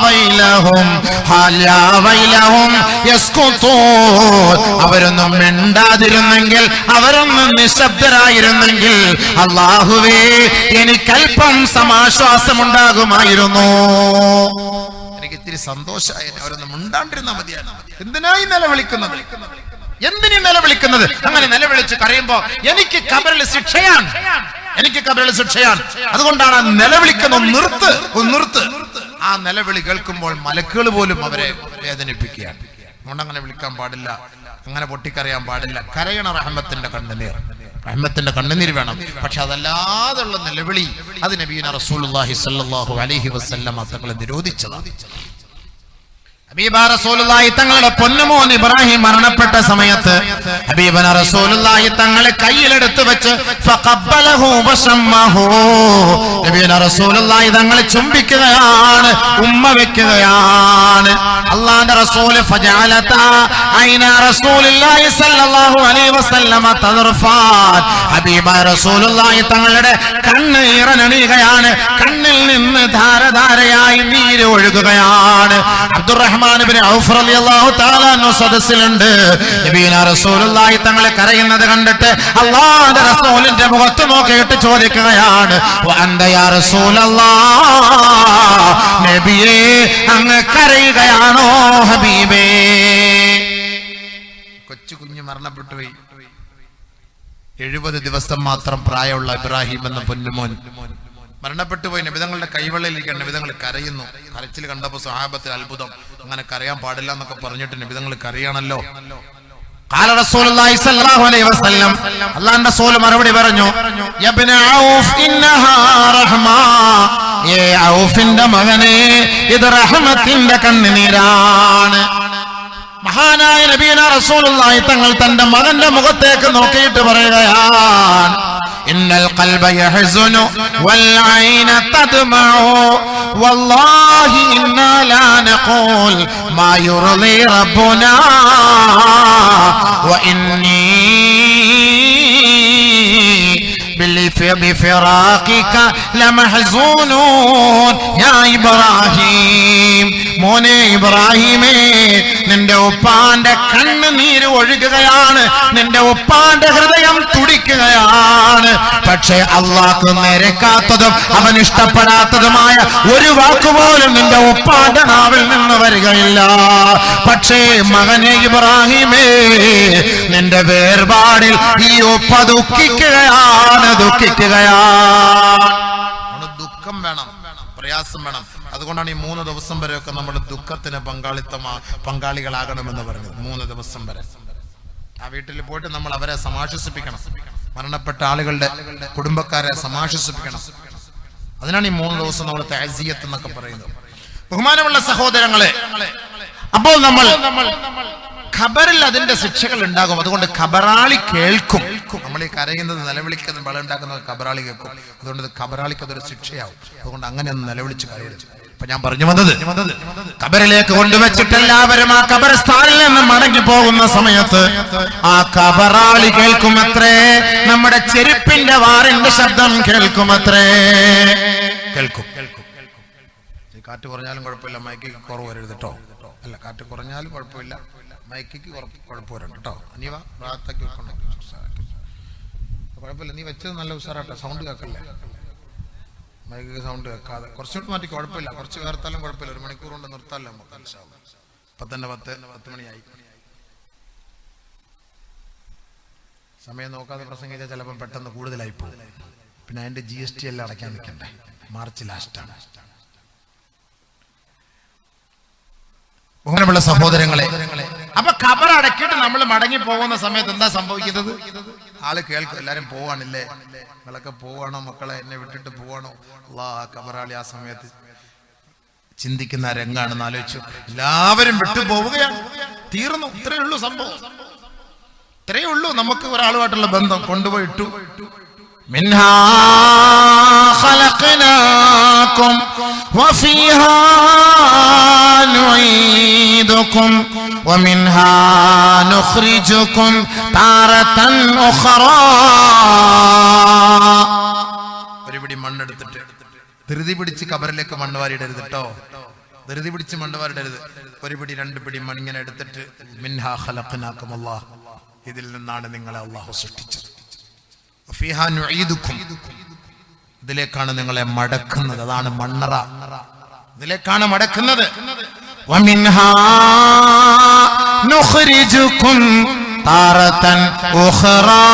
വൈലഹും ഹാലാ വൈലഹും യസ്കുതൂൻ. അവരൊന്നും മിണ്ടാതിരുന്നെങ്കിൽ, അവരൊന്നും നിശബ്ദരായിരുന്നെങ്കിൽ, അല്ലാഹുവേ എനിക്കൽപ്പം സമാശ്വാസമുണ്ടാകുമായിരുന്നു. എനിക്ക് ഇത്തിരി സന്തോഷമായി. അവരൊന്നും മിണ്ടാണ്ടിരുന്നാ മതിയാണ്. എന്തിനായി നിലവിളിക്കുന്നത്? എന്തിനീ നിലവിളിക്കുന്നത്? അങ്ങനെ നിലവിളിച്ച് കരയുമ്പോ എനിക്ക് ഖബറിൽ ശിക്ഷയാണ്, എനിക്ക് ഖബറിൽ ശിക്ഷയാണ്. അതുകൊണ്ടാണ് നിലവിളിക്കുന്നത്. നിർത്ത്. ആ നിലവിളി കേൾക്കുമ്പോൾ മലക്കുകൾ പോലും അവരെ വേദനിപ്പിക്കുകയാണ്. അതുകൊണ്ട് അങ്ങനെ വിളിക്കാൻ പാടില്ല, അങ്ങനെ പൊട്ടിക്കരയാൻ പാടില്ല. കരയണ റഹ്മത്തിന്റെ കണ്ണുനീര് വേണം. പക്ഷെ അതല്ലാതുള്ള നിലവിളി അത് നബിയുനാ റസൂലുള്ളാഹി സ്വല്ലല്ലാഹു അലൈഹി വസല്ലം തങ്ങൾ നിരോധിച്ചതാണ്. ഹബീബ റസൂലുള്ളാഹി തങ്ങളുടെ പൊന്നുമോൻ ഇബ്രാഹിം മരണപ്പെട്ട സമയത്ത് ഹബീബന റസൂലുള്ളാഹി തങ്ങളെ കയ്യിലെടുത്ത് വെച്ച് ഫഖബ്ബലഹു വശമ്മഹു. നബിയുന റസൂലുള്ളാഹി തങ്ങളെ ചുംബിക്കുകയാണ്, ഉമ്മ വെക്കുകയാണ്. അല്ലാഹുവിന്റെ റസൂൽ ഫജഅലത ഐന റസൂലുള്ളാഹി സ്വല്ലല്ലാഹു അലൈഹി വസല്ലം തദ്ർഫാൻ. ഹബീബ റസൂലുള്ളാഹി തങ്ങളുടെ കണ്ണ് ഇറനണിയുകയാണ്, കണ്ണിൽ നിന്ന് ധാരധാരയായി നീര് ഒഴുകുകയാണ്. അബ്ദുറഹ്മാൻ ഇബ്നു ഔഫ് റളിയല്ലാഹു തആല അൻഹു സദസ്സിലുണ്ട്. നബിയുനാ റസൂലുള്ളാഹി തങ്ങളെ കരയുന്നത് കണ്ടിട്ട് അല്ലാഹുവിന്റെ റസൂലിന്റെ മുഖത്ത് നോക്കിയിട്ട് ചോദിക്കുകയാണ്, വഅന്ത യാ റസൂലല്ലാഹ്, നബിയേ അങ്ങ് കരയുകയാണോ ഹബീബേ? കൊച്ചു കുഞ്ഞ് മരണപ്പെട്ടു പോയി. 70 ദിവസം മാത്രം പ്രായമുള്ള ഇബ്രാഹിം എന്ന പൊന്നുമോൻ മരണപ്പെട്ടു പോയി. നബിതങ്ങളുടെ കൈവെള്ളയിലിരിക്കാൻ നബിതങ്ങൾ കരയുന്നു. കരച്ചിൽ കണ്ടപ്പോൾ സ്വഹാബത്തിൽ അത്ഭുതം. അങ്ങനെ കരയാൻ പാടില്ല എന്നൊക്കെ പറഞ്ഞിട്ട് നബിതങ്ങൾ കരയാണല്ലോ. ഖാല റസൂലുള്ളാഹി സ്വല്ലല്ലാഹു അലൈഹി വസല്ലം, അല്ലാഹുവിന്റെ റസൂൽ മറുപടി പറഞ്ഞു, യബ്ന ഔഫ് ഇന്നഹാ റഹ്മാ. ഏ ഔഫിന്റെ മകനെ, ഇത് റഹ്മത്തിന്റെ കണ്ണുനീരാണ്. മഹാനായ നബിയുനാ റസൂലുള്ളാഹി തങ്ങൾ തന്റെ മകന്റെ മുഖത്തേക്ക് നോക്കിയിട്ട് പറയുകയാണ്, ഇന്നൽ ഖൽബ യഹ്സുനു വൽ ഐന തദ്മഉ വല്ലാഹി ഇന്നാ ലാ നഖൂൽ മാ യുർളി റബ്ബുനാ വ ഇന്നി ബിഫിറാഖിക ലമഹ്സൂനൂൻ യാ ഇബ്രാഹിം. മോനെ ഇബ്രാഹിമേ, നിന്റെ ഉപ്പാന്റെ കണ്ണുനീര് ഒഴുകുകയാണ്, നിന്റെ ഉപ്പാന്റെ ഹൃദയം തുടിക്കുകയാണ്. പക്ഷേ അല്ലാഹു നിരക്കാത്തതും അവൻ ഇഷ്ടപ്പെടാത്തതുമായ ഒരു വാക്കുപോലും നിന്റെ ഉപ്പാന്റെ നാവിൽ നിന്ന് വരികയില്ല. പക്ഷേ മകനെ ഇബ്രാഹിമേ, നിന്റെ വേർപാടിൽ ഈ ഉപ്പ ദുഃഖിക്കുകയാണ്. ദുഃഖം വേണം, പ്രയാസം വേണം. അതുകൊണ്ടാണ് ഈ 3 ദിവസം വരെയൊക്കെ നമ്മൾ ദുഃഖത്തിന് പങ്കാളികളാകണമെന്ന് പറഞ്ഞത്. 3 ദിവസം വരെ ആ വീട്ടിൽ പോയിട്ട് നമ്മൾ അവരെ സമാശ്വസിപ്പിക്കണം. മരണപ്പെട്ട ആളുകളുടെ കുടുംബക്കാരെ സമാശ്വസിപ്പിക്കണം. അതിനാണ് ഈ 3 ദിവസം നമ്മൾ തഅസിയത്ത് എന്നൊക്കെ പറയുന്നത്. ബഹുമാനമുള്ള സഹോദരങ്ങളെ, അപ്പോൾ നമ്മൾ ഖബറിൽ അതിന്റെ ശിക്ഷകൾ ഉണ്ടാകും. അതുകൊണ്ട് ഖബറാളി കേൾക്കും. നമ്മൾ ഈ കരയുന്നത്, നിലവിളിക്കുന്നത്, ബളം ഉണ്ടാക്കുന്നത് ഖബറാളി കേൾക്കും. അതുകൊണ്ട് ഖബറാളിക്ക് അതൊരു ശിക്ഷയാവും. അതുകൊണ്ട് അങ്ങനെ ഒന്ന് നിലവിളിച്ച് കരയരുത്. അപ്പൊ ഞാൻ പറഞ്ഞു വന്നത്, ഖബറിലേക്ക് കൊണ്ടുവച്ചിട്ട് എല്ലാവരും ആ ഖബർസ്ഥാനിൽ നിന്ന് മടങ്ങി പോകുന്ന സമയത്ത് ആ ഖബറാളി കേൾക്കുമത്രേ, നമ്മുടെ ചെരുപ്പിന്റെ വാറിന്റെ ശബ്ദം കേൾക്കുമത്രേ. കേൾക്കും. കാറ്റ് കുറഞ്ഞാലും കുഴപ്പമില്ല, മൈക്കിക്ക് കുറവ് വരരുത് കേട്ടോ. അല്ല, കാറ്റ് കുറഞ്ഞാലും കുഴപ്പമില്ല, മൈക്കിക്ക് കുഴപ്പം വരണ്ട കേട്ടോ. നീ വാ, ഭാഗത്തേക്ക് കുഴപ്പമില്ല, നീ വെച്ചത് നല്ല ഉഷാറാട്ടോ. സൗണ്ട് കേൾക്കല്ലേ, മൈക്കിക്ക് സൗണ്ട് കേൾക്കാതെ കുറച്ചുകൂടി മാറ്റി, കുഴപ്പമില്ല. കുറച്ച് വേർത്താലും കുഴപ്പമില്ല, 1 മണിക്കൂർ കൊണ്ട് നിർത്താമല്ലോ നമുക്ക്. ഇപ്പൊ തന്നെ 10 മണിയായി. സമയം നോക്കാതെ പ്രസംഗിച്ചാൽ ചിലപ്പോൾ പെട്ടെന്ന് കൂടുതലായി പോകും. പിന്നെ അതിന്റെ GST എല്ലാം അടയ്ക്കാൻ നിൽക്കണ്ടേ. മാർച്ച് ലാസ്റ്റാണ്. ബഹുമാനമുള്ള സഹോദരങ്ങളെ, അപ്പൊ ഖബർ അടക്കിയിട്ട് നമ്മൾ മടങ്ങി പോകുന്ന സമയത്ത് എന്താ സംഭവിക്കുന്നത്? ആള് കേൾക്കും, എല്ലാരും പോവാണില്ലേ, നിങ്ങളൊക്കെ പോവാണോ മക്കളെ, എന്നെ വിട്ടിട്ട് പോവാണോ? ഖബറാളി ആ സമയത്ത് ചിന്തിക്കുന്ന രംഗാണെന്ന് ആലോചിച്ചു. എല്ലാവരും വിട്ടു പോവുകയാണ്. തീർന്നു. ഇത്രയേ ഉള്ളൂ സംഭവം. ഇത്രയേ ഉള്ളൂ നമുക്ക് ഒരാളുമായിട്ടുള്ള ബന്ധം. കൊണ്ടുപോയി ഇട്ടു. മിൻഹാ ഖലഖനാകും വഫീഹാ നുഈദുകും വമിൻഹാ നുഖ്രിജുകും താറതൻ ഉഖറാ. ഒരു പിടി മണ്ണെടുത്തിട്ട് ധൃതി പിടിച്ച് ഖബറിലേക്ക് മണ്ണ് വാരിയിടരുത് കേട്ടോ. ധൃതി പിടിച്ച് മണ്ണ് വാരിടരുത്. 1 പിടി 2 പിടി മണ്ണിങ്ങനെ എടുത്തിട്ട് മിൻഹാ ഖലഖനാകും, അല്ലാഹ് ഇതിൽ നിന്നാണ് നിങ്ങളെ അല്ലാഹു സൃഷ്ടിച്ചത്. ഫീഹാ നുഈദുകും, ഇതിലേക്കാണ് നിങ്ങളെ മടക്കുന്നത്. അതാണ് മണ്ണറ, ഇതിലേക്കാണ് മടക്കുന്നത്. വമിൻഹാ നുഖ്രിജുകും താറതൻ ഉഖറാ,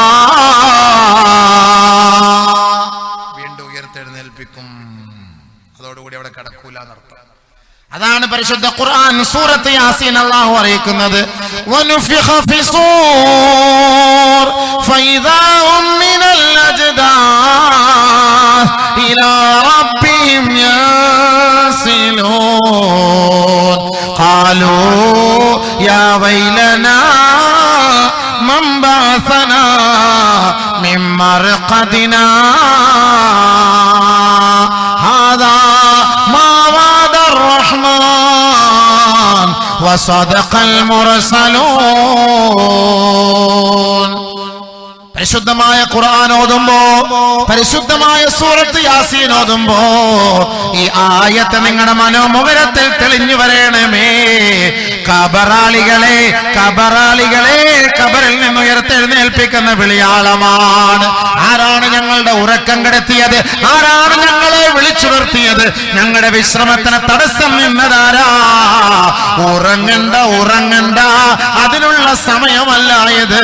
വീണ്ടും ഉയർത്തെഴുന്നേൽപ്പിക്കും. അതോടുകൂടി അവിടെ കിടക്കൂല എന്നർത്ഥം. അതാണ് പരിശുദ്ധ ഖുർആൻ സൂറത്ത് യാസീൻ അല്ലാഹു അറിയിക്കുന്നത്. വനുഫിഖ ഫിസൂർ ഫൈദാ ഹും മിനൽ അജ്ദാദ് ഇലാ റബ്ബിഹിം യൻസിലൂൻ ഖാലൂ യാ വൈലനാ മൻ ബഅസനാ മിൻ മർഖദിനാ ഹാദാ മാ الرحمن وصدق المرسلون. പരിശുദ്ധമായ ഖുർആൻ ഓതുമ്പോ, പരിശുദ്ധമായ സൂറത്ത് യാസീൻ ഓതുമ്പോ ഈ ആയത്ത് നിങ്ങളുടെ മനോമുഖരത്തിൽ തെളിഞ്ഞു വരണമേ. ഖബറാളികളെ, ഖബറാളികളെ, ഖബറിൽ നിന്ന് ഉയർത്തെഴുന്നേൽപ്പിക്കുന്ന വിളിയാളമാണ്. ആരാണ് ഞങ്ങളുടെ ഉറക്കം കെടുത്തിയത്? ആരാണ് ഞങ്ങളെ വിളിച്ചുണർത്തിയത്? ഞങ്ങളുടെ വിശ്രമത്തിന് തടസ്സം നിന്നതാരാ? ഉറങ്ങണ്ട, ഉറങ്ങണ്ട, അതിനുള്ള സമയമല്ല ഇത്.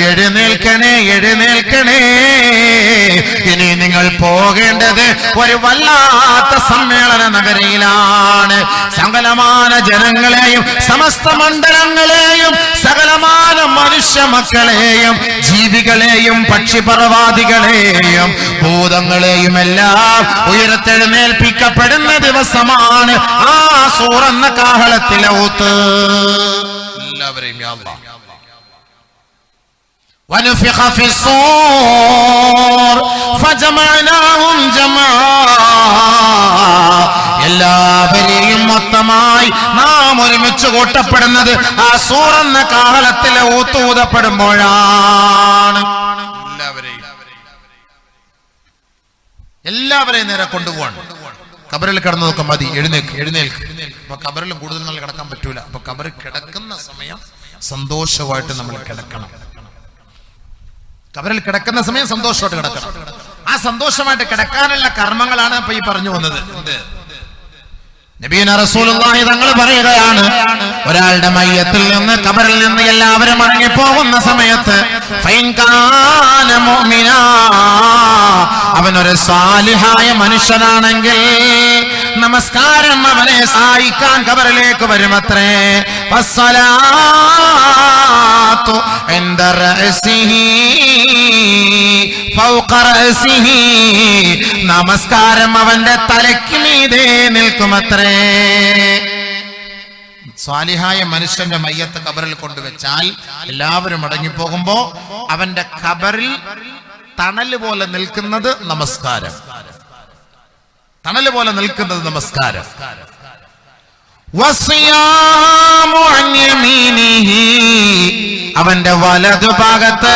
എഴുന്നേൽക്കണേ, എഴുന്നേൽക്കണേ. ഇനി നിങ്ങൾ പോകേണ്ടത് ഒരു വല്ലാത്ത സമ്മേളന നഗരിയിലാണ്. സകലമാന ജനങ്ങളെയും സമസ്ത മണ്ഡലങ്ങളെയും സകലമാന മനുഷ്യ മക്കളെയും ജീവികളെയും പക്ഷിപർവാദികളെയും ഭൂതങ്ങളെയും എല്ലാം ഉയർത്തെഴുന്നേൽപ്പിക്കപ്പെടുന്ന ദിവസമാണ് ആ സൂറന്ന കാഹളത്തിലെ ഊത്ത്. എല്ലാവരെയും യാ അല്ലാഹ്. ونفخ في الصور فجمعناهم جمعا. എല്ലാവരെയും മൊത്തമായി നാം ഒരുമിച്ച് കൂട്ടപ്പെടുന്നത് ആ സൂറന്ന കാഹളത്തിലെ ഊതപ്പെടുമ്പോഴാണ്. എല്ലാവരെയും നേരെ കൊണ്ടുപോവാണ്. ഖബറിൽ കിടന്നു നോക്കാൻ മതി, എഴുന്നേൽക്ക്, എഴുന്നേൽക്ക്. അപ്പൊ ഖബറിൽ കൂടുതൽ നാൾ കിടക്കാൻ പറ്റൂല. അപ്പൊ ഖബറിൽ കിടക്കുന്ന സമയം സന്തോഷമായിട്ട് നമ്മൾ കിടക്കണം. ഖബറിൽ കിടക്കുന്ന സമയം സന്തോഷമായിട്ട് കിടക്കണം. ആ സന്തോഷമായിട്ട് കിടക്കാനുള്ള കർമ്മങ്ങളാണ് ഇപ്പൊ ഈ പറഞ്ഞു വന്നത്. നബിയുനാ റസൂലുള്ളാഹി തങ്ങൾ പറയുകയാണ്, ഒരാളുടെ മയ്യത്തിൽ നിന്ന്, ഖബറിൽ നിന്ന് എല്ലാവരും മടങ്ങി പോകുന്ന സമയത്ത് ഫൈൻ കാന മുഅ്മിനാ, അവനൊരു സാലിഹായ മനുഷ്യനാണെങ്കിൽ നമസ്കാരം അവനെ സഹായിക്കാൻ ഖബറിലേക്ക് വരുമത്രേ. ഫസ്സലാത്തു ഇൻദ റഅസിഹി ഫൗഖ റഅസിഹി, നമസ്കാരം അവന്റെ തലയ്ക്ക് മീതെ നിൽക്കുമത്രേ. സ്വാലിഹായ മനുഷ്യന്റെ മയ്യത്ത് ഖബറിൽ കൊണ്ടുവച്ചാൽ എല്ലാവരും മടങ്ങിപ്പോകുമ്പോ അവന്റെ ഖബറിൽ തണല് പോലെ നിൽക്കുന്നത് നമസ്കാരം. തണല് പോലെ നിൽക്കുന്നത് നമസ്കാരം. വസിയാമു അൻ യമീനിഹി, അവന്റെ വലതുഭാഗത്ത്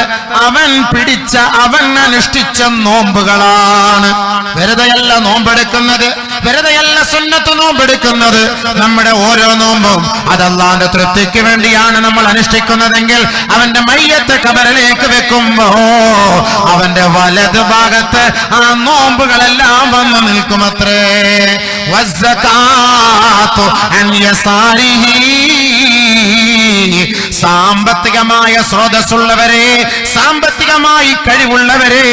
അവൻ പിടിച്ച അവൻ അനുഷ്ഠിച്ച നോമ്പുകളാണ്. വെറുതെയല്ല നോമ്പെടുക്കുന്നത്, വെറുതെയല്ല സുന്നത്ത് നോമ്പെടുക്കുന്നത്. നമ്മുടെ ഓരോ നോമ്പും അത് അല്ലാഹുവിന്റെ തൃപ്തിക്ക് വേണ്ടിയാണ് നമ്മൾ അനുഷ്ഠിക്കുന്നതെങ്കിൽ അവന്റെ മയ്യത്ത് ഖബറിലേക്ക് വെക്കുമ്പോ അവന്റെ വലതുഭാഗത്ത് ആ നോമ്പുകളെല്ലാം വന്നു നിൽക്കുമത്രേ. വസ്സകാത്തു അൻ യസാരിഹി, സാമ്പത്തികമായ സ്രോതസ്സുള്ളവരെ, സാമ്പത്തികമായി കഴിവുള്ളവരെ,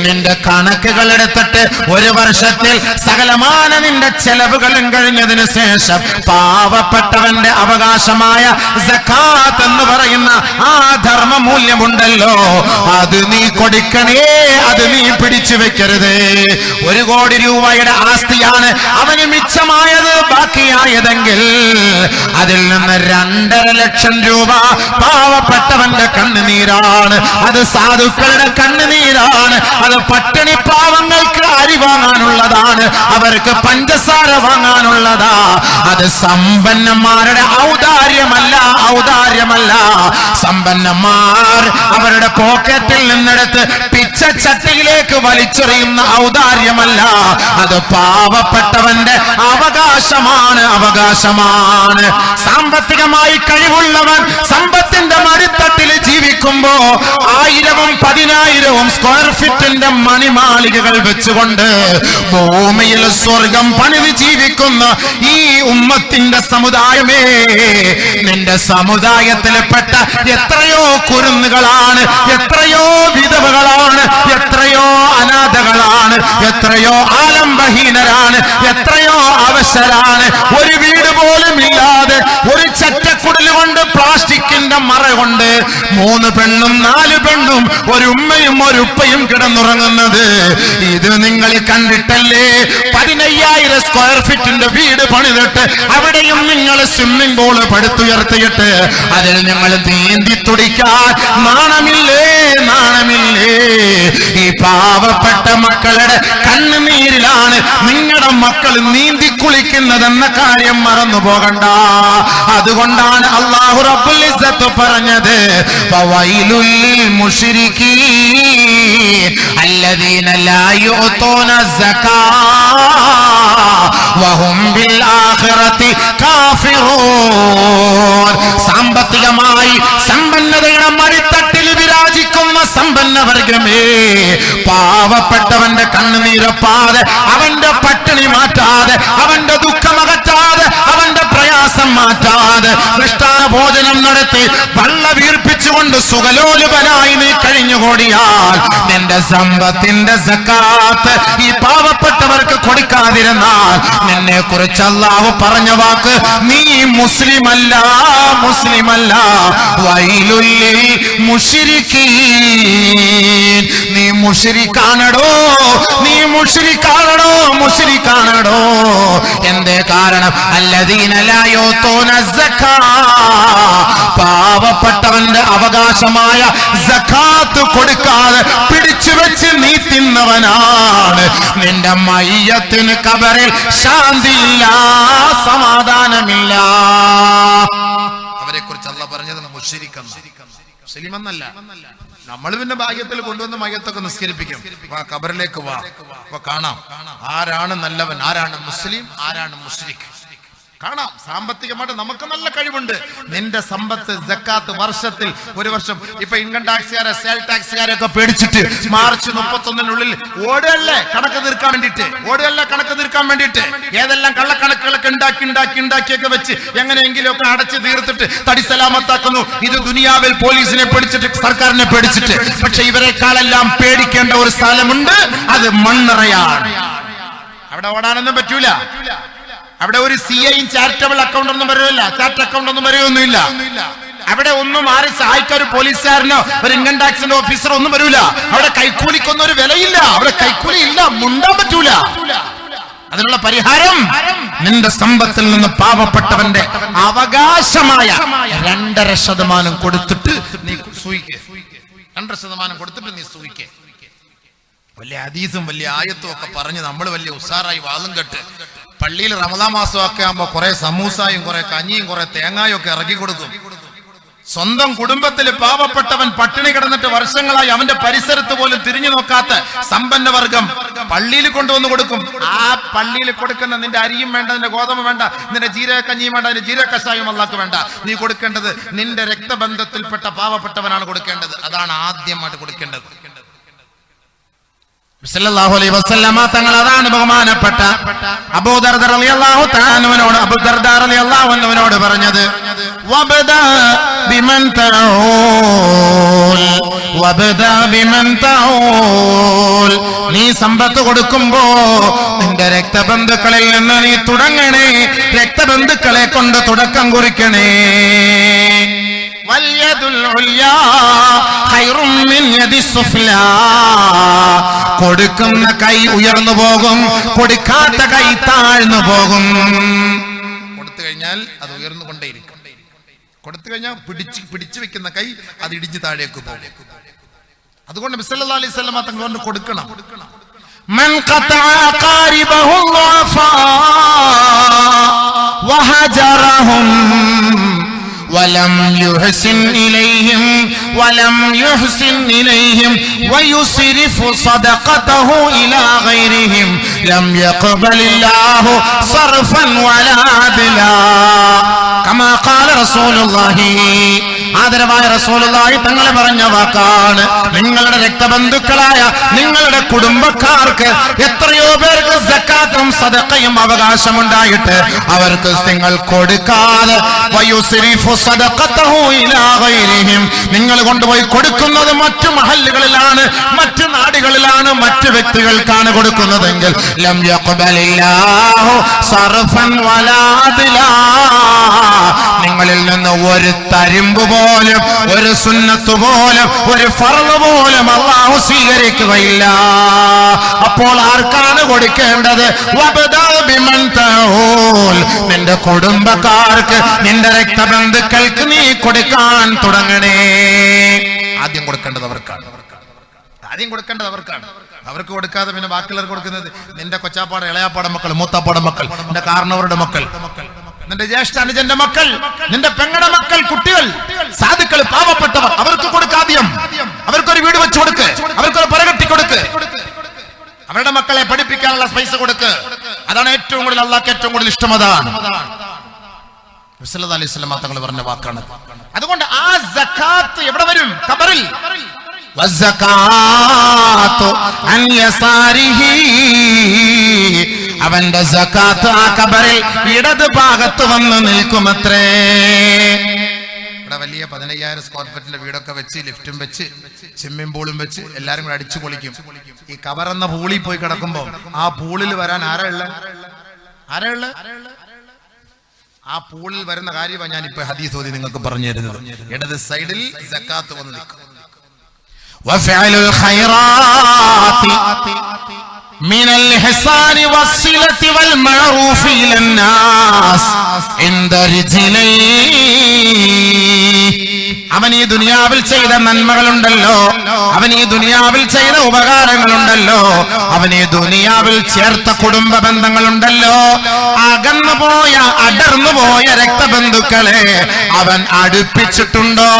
നിന്റെ കണക്കുകൾ എടുത്തിട്ട് ഒരു വർഷത്തിൽ സകലമാന നിന്റെ ചെലവുകളും കഴിഞ്ഞതിന് ശേഷം പാവപ്പെട്ടവന്റെ അവകാശമായ സകാത്ത് എന്ന് പറയുന്ന ആ ധർമ്മമൂല്യമുണ്ടല്ലോ, അത് നീ കൊടുക്കണേ, അത് നീ പിടിച്ചു വെക്കരുത്. 1 കോടി രൂപയുടെ ആസ്തിയാണ് അവന് മിച്ചമായത്, ബാക്കിയായതെങ്കിൽ അതിൽ നിന്ന് 2.5 ലക്ഷം രൂപ പാവപ്പെട്ടവന്റെ കണ്ണുനീരാണ്, അത് സാധുക്കളുടെ കണ്ണുനീരാണ്, അത് പട്ടിണി പാവങ്ങൾക്ക് അരി വാങ്ങാനുള്ളതാണ്, അവർക്ക് പഞ്ചസാര വാങ്ങാനുള്ളതാ. അത് സമ്പന്നന്മാരുടെ ഔദാര്യമല്ല, ഔദാര്യമല്ല. സമ്പന്നന്മാർ അവരുടെ പോക്കറ്റിൽ നിന്നെടുത്ത് പിച്ചച്ചട്ടിയിലേക്ക് വലിച്ചെറിയുന്ന ഔദാര്യമല്ല, അത് പാവപ്പെട്ടവന്റെ അവകാശമാണ്, അവകാശമാണ്. സാമ്പത്തികമായി കഴിവുള്ളവൻ സമ്പത്തിന്റെ മടിത്തട്ടിൽ ജീവിക്കുമ്പോ 1000-ഉം 10,000-ഉം സ്ക്വയർ ഫീറ്റിന്റെ മണിമാളികകൾ വെച്ചുകൊണ്ട് ഭൂമിയിൽ സ്വർഗം പണിത് ജീവിക്കുന്ന ഈ ഉമ്മത്തിന്റെ സമുദായമേ, നിന്റെ സമുദായത്തിൽപ്പെട്ട എത്രയോ കുരുന്നുകളാണ്, എത്രയോ വിധവകളാണ്, എത്രയോ അനാഥകളാണ്, എത്രയോ ആലംബഹീനരാണ്, എത്രയോ അവശരാണ്. ഒരു വീട് പോലും ഇല്ലാതെ ഒരു ചറ്റക്കുടൽ കൊണ്ട്, പ്ലാസ്റ്റിക്കിന്റെ മറ കൊണ്ട് 3 പെണ്ണും 4 പെണ്ണും ഒരു ഉമ്മയും ഒരു ഉപ്പയും കിടന്നുറങ്ങുന്നത്. ഇത് നിങ്ങൾ കണ്ടിട്ടല്ലേ 15,000 സ്ക്വയർ ഫീറ്റിന്റെ വീട് പണിതിട്ട് അവിടെയും നിങ്ങൾ സ്വിമ്മിംഗ് പൂള് പടുത്തുയർത്തിയിട്ട് അതിൽ നിങ്ങൾ നീന്തി തുടിക്കാൻ നാണമില്ലേ, നാണമില്ലേ? ഈ പാവപ്പെട്ട മക്കളുടെ കണ്ണുനീരിലാണ് നിങ്ങളുടെ മക്കൾ നീന്തി കുളിക്കുന്നതെന്ന കാര്യം മറന്നു പോകണ്ട. അതുകൊണ്ടാണ് അല്ലാഹു റബ്ബുൽ ഇസ്സത്ത് പറഞ്ഞത്, ഫവൈലുൽ ലിൽ മുശ്രികീൻ അല്ലദീന ലാ യുഅതൂന സകാ വഹും ബിൽ ആഖിറതി കാഫിറൂൻ. സാമ്പത്തികമായി സമ്പന്നതയുടെ മടിത്തട്ടിൽ വിരാജിക്കുന്ന സമ്പന്നവർഗമേ, പാവപ്പെട്ടവന്റെ കണ്ണുനീരപ്പാതെ, അവന്റെ പട്ടിണി മാറ്റാതെ, അവന്റെ ദുഃഖമകറ്റാതെ, അവന്റെ പ്രയാസം മാറ്റാതെ, മൃഷ്ടാന ഭോജനം നടത്തി വള്ള വീർപ്പിച്ചുകൊണ്ട് സുഖലോലുപനായി നീ കഴിഞ്ഞുകൂടിയാൽ നിന്റെ സമ്പത്തിന്റെ സക്കാത്ത് ഈ പാവപ്പെട്ടവർക്ക് കൊടുക്കാതിരുന്നാൽ നിന്നെ കുറിച്ച് അല്ലാഹു പറഞ്ഞ വാക്ക്, നീ മുസ്ലിമല്ല, മുസ്ലിമല്ല. വൈലുൽ ലിൽ മുശ്രികീൻ, നീ മുശ്രിക്കാണടോ, നീ മുശ്രിക്കാണടോ, മുശ്രിക്കാണടോ. എന്തേ കാരണം? അല്ലദീന ലാ യുതൂന സക്കാ, പാവപ്പെട്ടവന്റെ അവകാശമായ സക്കാത്ത് കൊടുക്കാതെ പിടിച്ചു വെച്ച് നീ തിന്നവനാണ്. നിന്റെ മയ്യത്തിന് ഖബറിൽ ശാന്തിയില്ല, സമാധാനമില്ല. അവരെ കുറിച്ച് അല്ലാഹു പറഞ്ഞത് മുശ്രിക്കൻ, മുസ്ലിം എന്നല്ല. നമ്മൾ പിന്നെ ഭാഗ്യത്തിൽ കൊണ്ടുവന്ന് മയ്യത്തൊക്കെ നിസ്കരിപ്പിക്കും. വാ ഖബറിലേക്ക് വാ, അപ്പൊ കാണാം ആരാണ് നല്ലവൻ, ആരാണ് മുസ്ലിം, ആരാണ് മുശ്രിക്. കാണാം. സാമ്പത്തികമായിട്ട് നമുക്ക് നല്ല കഴിവുണ്ട്. നിന്റെ സമ്പത്ത് സക്കാത്ത് വർഷത്തിൽ ഒരു വർഷം, ഇപ്പൊ ഇൻകം ടാക്സുകാരെ, സെയിൽ ടാക്സുകാരെയൊക്കെ പേടിച്ചിട്ട് മാർച്ച് 31-നുള്ളിൽ ഓടുകയല്ലേ കണക്ക് തീർക്കാൻ വേണ്ടിയിട്ട്, ഓടുകയല്ല കണക്ക് തീർക്കാൻ വേണ്ടിയിട്ട്. ഏതെല്ലാം കള്ളക്കണക്കുകളൊക്കെ ഉണ്ടാക്കിയൊക്കെ വെച്ച് എങ്ങനെയെങ്കിലും ഒക്കെ അടച്ചു തീർത്തിട്ട് തടി സലാമത്താക്കുന്നു. ഇത് ദുനിയാവിൽ പോലീസിനെ പേടിച്ചിട്ട്, സർക്കാരിനെ പേടിച്ചിട്ട്. പക്ഷെ ഇവരെക്കാളെല്ലാം പേടിക്കേണ്ട ഒരു സ്ഥലമുണ്ട്, അത് മണ്ണറയാണ്. അവിടെ ഓടാനൊന്നും പറ്റൂല. അവിടെ ഒരു CIയും ചാരിറ്റബിൾ അക്കൗണ്ട് ഒന്നും വരില്ല, ചാർട്ട് അക്കൗണ്ട് ഒന്നും വരികയൊന്നുമില്ല. അവിടെ ഒന്നും ആരും സഹായിക്കാൻ ഒരു പോലീസുകാരനോ ഒരു ഇൻകം ടാക്സിന്റെ ഓഫീസറോ ഒന്നും വരൂല. അവിടെ കൈക്കൂലിക്കൊന്നും ഒരു വിലയില്ല. അവിടെ കൈക്കൂലി ഇല്ല, മുണ്ടാൻ പറ്റൂല. അതിനുള്ള പരിഹാരം നിന്റെ സമ്പത്തിൽ നിന്ന് പാവപ്പെട്ടവന്റെ അവകാശമായ 2.5% കൊടുത്തിട്ട് നീ സൂയിക്ക്. 2% കൊടുത്തിട്ട് നീ സൂയിക്ക്. വലിയ ഹദീസും വലിയ ആയത്തും ഒക്കെ പറഞ്ഞ് നമ്മൾ വലിയ ഉസാറായി വാളും കെട്ട് പള്ളിയിൽ റമദാൻ മാസമൊക്കെ ആകുമ്പോ കുറെ സമൂസായും കുറെ കഞ്ഞിയും കുറെ തേങ്ങായും ഒക്കെ ഇറക്കി കൊടുക്കും. സ്വന്തം കുടുംബത്തിൽ പാവപ്പെട്ടവൻ പട്ടിണി കിടന്നിട്ട് വർഷങ്ങളായി അവന്റെ പരിസരത്ത് പോലും തിരിഞ്ഞു നോക്കാത്ത സമ്പന്ന വർഗം പള്ളിയിൽ കൊണ്ടുവന്ന് കൊടുക്കും. ആ പള്ളിയിൽ കൊടുക്കുന്ന നിന്റെ അരിയും വേണ്ട, നിന്റെ ഗോതമ്പ് വേണ്ട, നിന്റെ ജീരക കഞ്ഞിയും വേണ്ട, നിന്റെ ജീരക കഷായം അല്ലാക്ക് വേണ്ട. നീ കൊടുക്കേണ്ടത് നിന്റെ രക്തബന്ധത്തിൽപ്പെട്ട പാവപ്പെട്ടവനാണ് കൊടുക്കേണ്ടത്. അതാണ് ആദ്യമായിട്ട് കൊടുക്കേണ്ടത്. സല്ലല്ലാഹു അലൈഹി വസല്ലമ തങ്ങൾ അതാണ് ബഹുമാനപ്പെട്ട അബൂദർദ റളിയല്ലാഹു തആല അൻഹുവിനോട് അബൂദർദ റളിയല്ലാഹു അൻഹുവിനോട് പറഞ്ഞത്, വബദാ ബിമൻ തഊൽ വബദാ ബിമൻ തഊൽ. നീ സമ്പത്ത് കൊടുക്കുമ്പോ നിന്റെ രക്തബന്ധുക്കളിൽ നിന്ന് നീ തുടങ്ങണേ. രക്തബന്ധുക്കളെ കൊണ്ട് തുടക്കം കുറിക്കണേ. കൊടുക്കുന്ന കൈ ഉയർന്നു പോകും, കൊടുക്കാത്ത കൈ താഴ്ന്നു പോകും. കൊടുത്തു കഴിഞ്ഞാൽ അത് ഉയർന്നുകൊണ്ടേയിരിക്കും. കൊടുത്തു കഴിഞ്ഞാൽ പിടിച്ചു വെക്കുന്ന കൈ അത് ഇടിഞ്ഞു താഴേക്ക് പോകും. അതുകൊണ്ട് നബി സല്ലല്ലാഹു അലൈഹി വസല്ലം തങ്ങൾ കൊടുക്കണം. മൻ ഖതഅ ഖാരിബഹു വഫാ വഹജറഹും ولم يحسن إليهم ويصرف صدقته إلى غيرهم لم يقبل الله صرفا ولا عدلا كما قال رسول الله. ആദരവായ റസൂലുള്ളാഹി തങ്ങൾ പറഞ്ഞ വാക്കാണ്, നിങ്ങളുടെ രക്തബന്ധുക്കളായ നിങ്ങളുടെ കുടുംബക്കാർക്ക് എത്രയോ പേർക്ക് സക്കാത്തും സദഖയും അവകാശമുണ്ടായിട്ട് അവർക്ക് നിങ്ങൾ കൊടുക്കാതെ വയുസ്രിഫു സദഖതഹു ഇലാ ഗൈരിഹിം, നിങ്ങൾ കൊണ്ടുപോയി കൊടുക്കുന്നത് മറ്റു മഹല്ലുകളിലാണ്, മറ്റു നാടുകളിലാണ്, മറ്റു വ്യക്തികൾക്കാണ് കൊടുക്കുന്നതെങ്കിൽ ലം യഖ്ബലില്ലാഹു സർഫൻ വലാ അദ്ലാ, നിങ്ങളിൽ നിന്ന് ഒരു തരിമ്പ് പോലും, ഒരു സുന്നത്ത് പോലും, ഒരു ഫർള് പോലും അല്ലാഹു സ്വീകരിക്കുകയില്ല. അപ്പോൾ ആർക്കാണ് കൊടുക്കേണ്ടത്? വബദാ ബിമൻ തഊൽ, നിന്റെ കുടുംബക്കാർക്ക്, നിന്റെ രക്തബന്ധുക്കൾക്ക് നീ കൊടുക്കാൻ തുടങ്ങണേ. ആദ്യം കൊടുക്കേണ്ടത് അവർക്കാണ്. അവർക്ക് കൊടുക്കാതെ പിന്നെ ബാക്കിയുള്ളവർക്ക് കൊടുക്കുന്നത് നിന്റെ കൊച്ചാപ്പാട ഇളയാപ്പാട മക്കൾ, മൂത്താപ്പാട മക്കൾ, നിന്റെ കാരണവരുടെ മക്കൾ, നിന്റെ ജ്യേഷ്ഠ അനുജന്റെ മക്കൾ, നിന്റെ പെങ്ങടെ മക്കൾ, കുട്ടികൾ, സാധുക്കൾ, പാവപ്പെട്ടവർ, അവർക്ക് കൊടുക്കാദ്യം. അവർക്കൊരു വീട് വെച്ച് കൊടുക്ക്, അവർക്കൊരു പരകെട്ടി കൊടുക്ക്, അവരുടെ മക്കളെ പഠിപ്പിക്കാനുള്ള പൈസ കൊടുക്ക്. അതാണ് ഏറ്റവും കൂടുതൽ അള്ളാഹ്ക്ക് ഏറ്റവും കൂടുതൽ ഇഷ്ടം. അതാണ് നബി സല്ലല്ലാഹു അലൈഹി വസല്ലം തങ്ങൾ പറഞ്ഞ വാക്കാണ്. അതുകൊണ്ട് ആ സക്കാത്ത് എവിടെ വരും? ഖബറിൽ. വസ്സകാത്തു അൻ യസാരിഹി, അവന്റെ സക്കാത്ത് ആ ഖബറിൽ ഇടത് ഭാഗത്ത് വന്ന് നിൽക്കുമത്രേ. ഇവിടെ വലിയ 15,000 സ്ക്വയർ ഫീറ്റിന്റെ വീടൊക്കെ വെച്ച് ലിഫ്റ്റും വെച്ച് സ്വിമ്മിംഗ് പൂളും വെച്ച് എല്ലാരും കൂടെ അടിച്ചു പൊളിക്കും. ഈ ഖബർ എന്ന പൂളിൽ പോയി കിടക്കുമ്പോ ആ പൂളിൽ വരാൻ ആരാ ഉള്ളത്? ആ പൂളിൽ വരുന്ന കാര്യമാണ് ഞാൻ ഇപ്പൊ ഹദീസ് ഓതി നിങ്ങൾക്ക് പറഞ്ഞു തരുന്നത്. ഇടത് സൈഡിൽ സക്കാത്ത് വന്ന് നിൽക്കും. വഫഅലുൽ ഖൈറാത്തി من الإحسان والصلة والمعروف إلى الناس عند رجليه. അവൻ ഈ ദുനിയാവിൽ ചെയ്ത നന്മകളുണ്ടല്ലോ, അവൻ ഈ ദുനിയാവിൽ ചെയ്ത ഉപകാരങ്ങളുണ്ടല്ലോ, അവൻ ഈ ദുനിയാവിൽ ചേർത്ത കുടുംബ ബന്ധങ്ങളുണ്ടല്ലോ, അകന്നുപോയ അടർന്നുപോയ രക്തബന്ധുക്കളെ അവൻ അടുപ്പിച്ചിട്ടുണ്ടോ?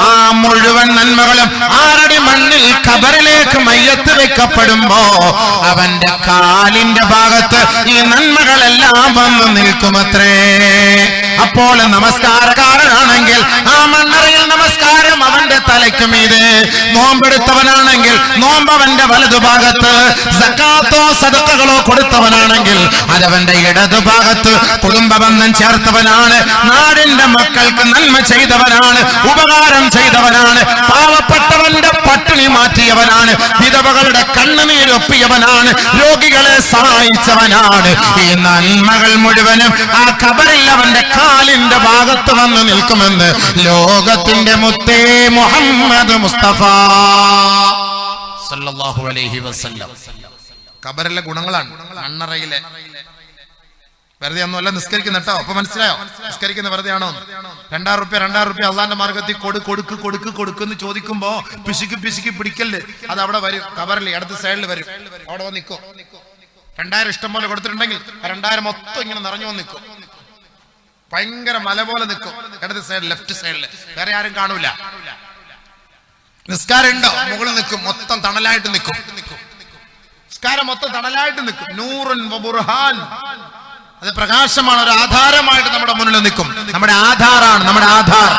ആ മുഴുവൻ നന്മകളും ആറടി മണ്ണിൽ ഖബറിലേക്ക് മയ്യത്ത് വെക്കപ്പെടുമ്പോ അവന്റെ കാലിന്റെ ഭാഗത്ത് ഈ നന്മകളെല്ലാം വന്ന് നിൽക്കുമത്രേ. അപ്പോൾ നമസ്കാരക്കാരനാണെങ്കിൽ ആ മണ്ണറയിൽ നമസ്കാരം അവന്റെ തലയ്ക്ക് മീതെ, നോമ്പെടുത്തവനാണെങ്കിൽ നോമ്പ് അവന്റെ വലതുഭാഗത്ത്, സക്കാത്തോ സദഖകളോ കൊടുത്തവനാണെങ്കിൽ അതവന്റെ ഇടതുഭാഗത്ത്, കുടുംബബന്ധം ചേർത്തവനാണ്, നാടിന്റെ മക്കൾക്ക് നന്മ ചെയ്തവനാണ്, ഉപകാരം ചെയ്തവനാണ്, പാവപ്പെട്ടവന്റെ പട്ടിണി മാറ്റിയവനാണ്, വിധവകളുടെ കണ്ണുനീരൊപ്പിയവനാണ്, രോഗികളെ സഹായിച്ചവനാണ്. ഈ നന്മകൾ മുഴുവനും ആ ഖബറിൽ അവന്റെ കാലിന്റെ ഭാഗത്ത് വന്ന് നിൽക്കുമെന്ന് ലോകത്തിന്റെ മുത്തേ മുഹമ്മദ് മുസ്തഫ സല്ലല്ലാഹു അലൈഹി വസല്ലം. ഖബറിലെ ഗുണങ്ങളാണ്. മണ്ണറയിലെ വെറുതെ ഒന്നുമല്ല നിസ്കരിക്കുന്ന കേട്ടോ. അപ്പൊ മനസ്സിലായോ? നിസ്കരിക്കുന്ന വെറുതെ ആണോ? 2000 റുപ്യ അള്ളാന്റെ മാർഗത്തിൽ കൊടുക്കുന്നു ചോദിക്കുമ്പോ പിശുക്കി പിടിക്കല്. അത് അവിടെ വരും, ഖബറിൽ ഇടത് സൈഡിൽ വരും, അവിടെ വന്ന് നിൽക്കും. 2000 ഇഷ്ടം പോലെ കൊടുത്തിട്ടുണ്ടെങ്കിൽ 2000 മൊത്തം ഇങ്ങനെ നിറഞ്ഞു വന്ന് നിൽക്കും. ഭയങ്കര മല പോലെ നിൽക്കും ഇടത് സൈഡ്, ലെഫ്റ്റ് സൈഡിൽ. വേറെ ആരും കാണൂല. നിസ്കാരം ഉണ്ടോ? മുകളിൽ നിൽക്കും, മൊത്തം തണലായിട്ട് നിൽക്കും. നിസ്കാരം മൊത്തം തണലായിട്ട് നിൽക്കും. നൂറുൻ വബുർഹാൻ, അത് പ്രകാശമാണ്, ഒരു ആധാരമായിട്ട് നമ്മുടെ മുന്നിൽ നിൽക്കും. നമ്മുടെ ആധാറാണ്, നമ്മുടെ ആധാർ.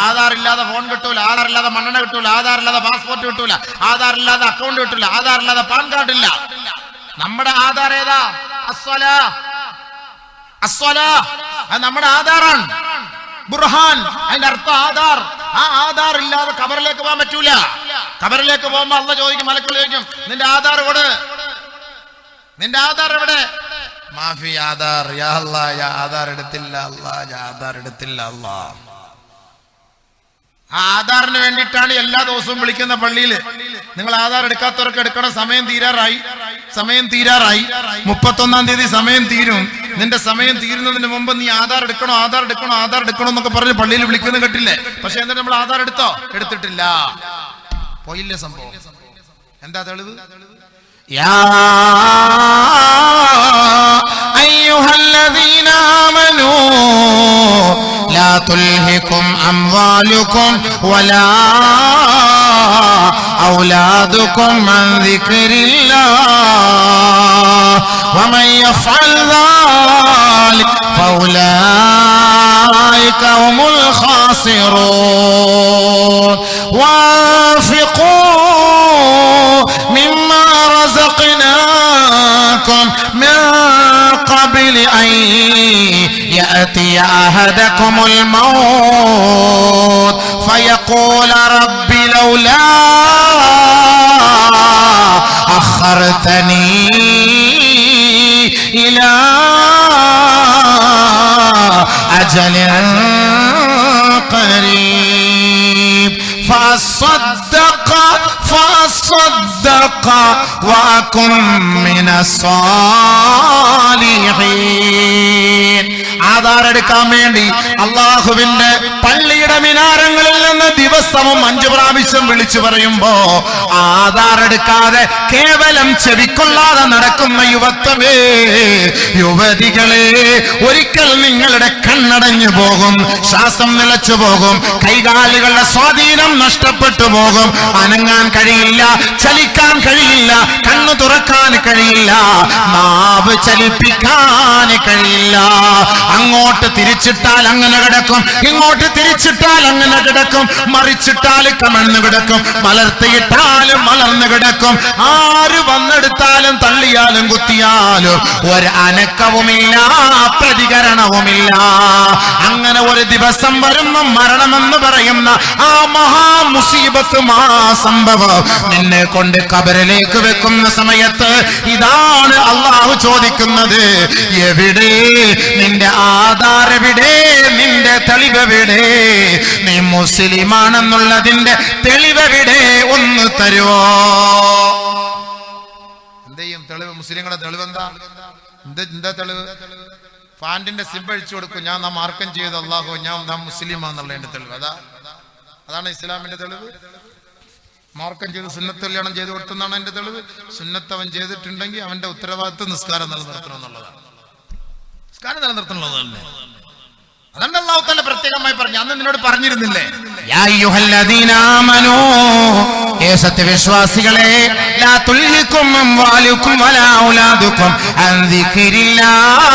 ആധാർ ഇല്ലാതെ ഫോൺ കിട്ടൂല, ആധാർ ഇല്ലാതെ മണ്ണെണ്ണ കിട്ടൂല, ആധാർ ഇല്ലാതെ പാസ്പോർട്ട് കിട്ടൂല, ആധാർ ഇല്ലാതെ അക്കൗണ്ട് കിട്ടൂല, ആധാർ ഇല്ലാതെ പാൻ കാർഡ് ഇല്ല. നമ്മുടെ ആധാർ ഏതാ? അസ്വലാ, അത് നമ്മുടെ ആധാറാണ്. ബുർഹാൻ, അതിന്റെ അർത്ഥം ആധാർ. ആ ആധാർ ഇല്ലാതെ ഖബറിലേക്ക് പോകാൻ പറ്റൂല. ഖബറിലേക്ക് പോകുമ്പോ അള്ളാഹ് ചോദിക്കും, മലക്കുകൾ ചോദിക്കും, നിന്റെ ആധാർ എവിടെ? നിന്റെ ആധാർ എവിടെ? മാഫി ആധാർ, യാ അല്ലാഹ്, യാ ആധാർ എടുത്തില്ല അല്ലാഹ്, യാ ആധാർ എടുത്തില്ല അല്ലാഹ്. ആ ആധാറിന് വേണ്ടിയിട്ടാണ് എല്ലാ ദിവസവും വിളിക്കുന്ന പള്ളിയിൽ. നിങ്ങൾ ആധാർ എടുക്കാത്തവർക്ക് എടുക്കണം, സമയം തീരാറായി. 31-ാം തീയതി സമയം തീരും. നിന്റെ സമയം തീരുന്നതിന് മുമ്പ് നീ ആധാർ എടുക്കണോ എന്നൊക്കെ പറഞ്ഞ് പള്ളിയിൽ വിളിക്കുന്നത് കേട്ടില്ലേ? പക്ഷെ എന്നിട്ട് നമ്മൾ ആധാർ എടുത്തിട്ടില്ല. പോയില്ലേ സംഭവം? എന്താ തെളിവ്? യാ അയ്യുഹല്ലദീന ആമനൂ ലാ തുൽഹികും അംവാലുകും വലാ ഔലാദുകും അൻ ദിക്രില്ലാഹ് വമൻ യഫ്അൽ ദാലിക ഫൗലായിക ഹുമുൽ ഖാസിറൂൻ വഅൻഫിഖൂ മിമ്മാ റസഖ്നാകും മിൻ قبل أن يأتي أحدكم الموت فيقول رب لولا أخرتني إلى أجل قريب فأصدق وأكن من الصالحين. ആധാർ എടുക്കാൻ വേണ്ടി അള്ളാഹുവിന്റെ പള്ളിയുടെ മിനാരങ്ങളിൽ നിന്ന് ദിവസവും 5 പ്രാവശ്യം വിളിച്ചു പറയുമ്പോ ആധാർ എടുക്കാതെ കേവലം ചെവിക്കൊള്ളാതെ നടക്കുന്ന യുവത്വമേ, യുവതികളെ, ഒരിക്കൽ നിങ്ങളുടെ കണ്ണടഞ്ഞു പോകും, ശ്വാസം നിലച്ചു പോകും, കൈകാലുകളുടെ സ്വാധീനം നഷ്ടപ്പെട്ടു പോകും, അനങ്ങാൻ കഴിയില്ല, ചലിക്കാൻ കഴിയില്ല, കണ്ണു തുറക്കാൻ കഴിയില്ല, നാവ് ചലിപ്പിക്കാൻ കഴിയില്ല. അങ്ങോട്ട് തിരിച്ചിട്ടാൽ അങ്ങനെ കിടക്കും, ഇങ്ങോട്ട് തിരിച്ചിട്ടാൽ അങ്ങനെ കിടക്കും, മറിച്ചിട്ടാൽ കമഴ്ന്നു കിടക്കും, മലർത്തിയിട്ടാലും മലർന്നു കിടക്കും. ആര് വന്നെടുത്താലും തള്ളിയാലും കുത്തിയാലും ഒരു അനക്കവുമില്ല, പ്രതികരണവുമില്ല. അങ്ങനെ ഒരു ദിവസം വരുന്നു, മരണമെന്ന് പറയുന്ന ആ മഹാമുസീബത്ത്, സംഭവം നിന്നെ കൊണ്ട് ഖബറിലേക്ക് വെക്കുന്ന സമയത്ത് ഇതാണ് അള്ളാഹു ചോദിക്കുന്നത്, എവിടെ നിന്റെ ആധാർ? എവിടെ നിന്റെ തെളിവെവിടെ? നീ മുസ്ലിമാണെന്നുള്ളതിന്റെ തെളിവെവിടെ? ഒന്ന് തരുവോ? എന്തെയും തെളിവ്? മുസ്ലിങ്ങളുടെ തെളിവെന്താ? എന്താ തെളിവ്? ഫാൻറ്റിന്റെ സിബ് അഴിച്ചു കൊടുക്കും, ഞാൻ മാർക്കം ചെയ്ത് അള്ളാഹു ഞാൻ മുസ്ലിമാന്നുള്ളതിന്റെ തെളിവ്. അതാണ് ഇസ്ലാമിന്റെ തെളിവ്. മാർക്കം ചെയ്ത് സുന്നത്ത് കല്യാണം ചെയ്ത് കൊടുത്തെന്നാണ് എന്റെ തെളിവ്. സുന്നത്ത് അവൻ ചെയ്തിട്ടുണ്ടെങ്കിൽ അവന്റെ ഉത്തരവാദിത്വം നിസ്കാരം നിലനിർത്തണം എന്നുള്ളതാണ്. നിസ്കാരം നിലനിർത്തണമെന്നുള്ളതല്ലേ? അതാണ് അല്ലാഹു തആല പ്രത്യേകമായി പറഞ്ഞു. അന്ന് നിന്നോട് പറഞ്ഞിരുന്നില്ലേ, യാ അയ്യുഹല്ലദീന ആമനൂ, ഏ സത്യവിശ്വാസികളെ, ലാ തുൽഹികും അംവാലുകും വലാ ഔലാദുകും അൻ ദിക്രില്ലാഹ്.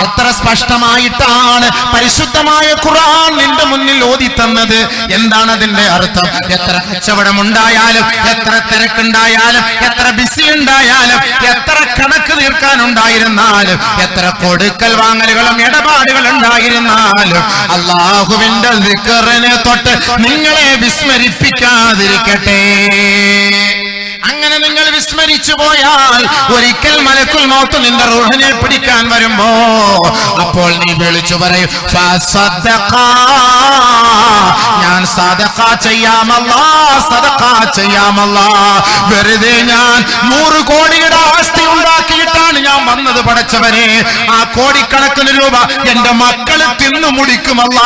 എത്ര സ്പഷ്ടമായിട്ടാണ് പരിശുദ്ധമായ ഖുർആൻ നിന്റെ മുന്നിൽ ഓതി തന്നത്. എന്താണ് അതിന്റെ അർത്ഥം? എത്ര കച്ചവടമുണ്ടായാലും, എത്ര തിരക്കുണ്ടായാലും, എത്ര ബിസി ഉണ്ടായാലും, എത്ര കണക്ക് തീർക്കാനുണ്ടായിരുന്നാലും, എത്ര കൊടുക്കൽ വാങ്ങലുകളും ഇടപാടുകൾ ഉണ്ടായിരുന്നാലും, അല്ലാഹുവിന്റെ ദിക്റിനെ തൊട്ട് നിങ്ങളെ വിസ്മരിപ്പിക്കാതിരിക്കട്ടെ. അങ്ങനെ നിങ്ങൾ വിസ്മരിച്ചു പോയാൽ ഒരിക്കൽ മലക്കുൽ മൗത്ത് നിന്റെ റൂഹിനെ പിടിക്കാൻ വരുമ്പോ അപ്പോൾ നീ വിളിച്ചു പറയും, ഞാൻ സദഖ ചെയ്യാമല്ലാ, സദഖ ചെയ്യാമല്ലാ. വെറുതെ ഞാൻ 100 കോടിയുടെ ആസ്തി ഉണ്ടാക്കിയിട്ടാണ് ഞാൻ വന്നത് പടച്ചവനെ. ആ കോടിക്കണക്കിന് രൂപ എന്റെ മക്കള് തിന്നു മുടിക്കുമല്ല,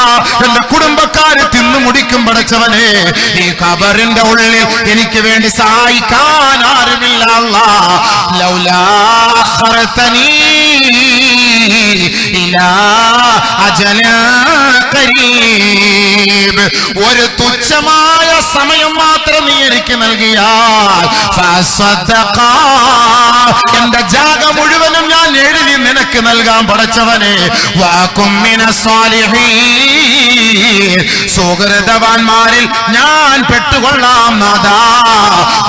എന്റെ കുടുംബക്കാര് തിന്നു മുടിക്കും പടച്ചവനെ. ഈ ഖബറിന്റെ ഉള്ളിൽ എനിക്ക് വേണ്ടി സഹായിക്കാൻ ആരുമില്ല അല്ലാ. ലൗലാ അഖർതനീ ഇലാ അജലിൻ ഖരീബ്, ഒരു തുച്ഛമായ സമയം മാത്രം നീ എനിക്ക് നൽകിയാൽ ഫസദഖ, എന്റെ ജാഗ മുഴുവനും ഞാൻ എഴുതി നിനക്ക് നൽകാൻ പടച്ചവനെ. വകും മിനസ് സാലിഹീൻ, സുഹൃതവാന്മാരിൽ ഞാൻ പെട്ടുകൊള്ളാം നാഥാ.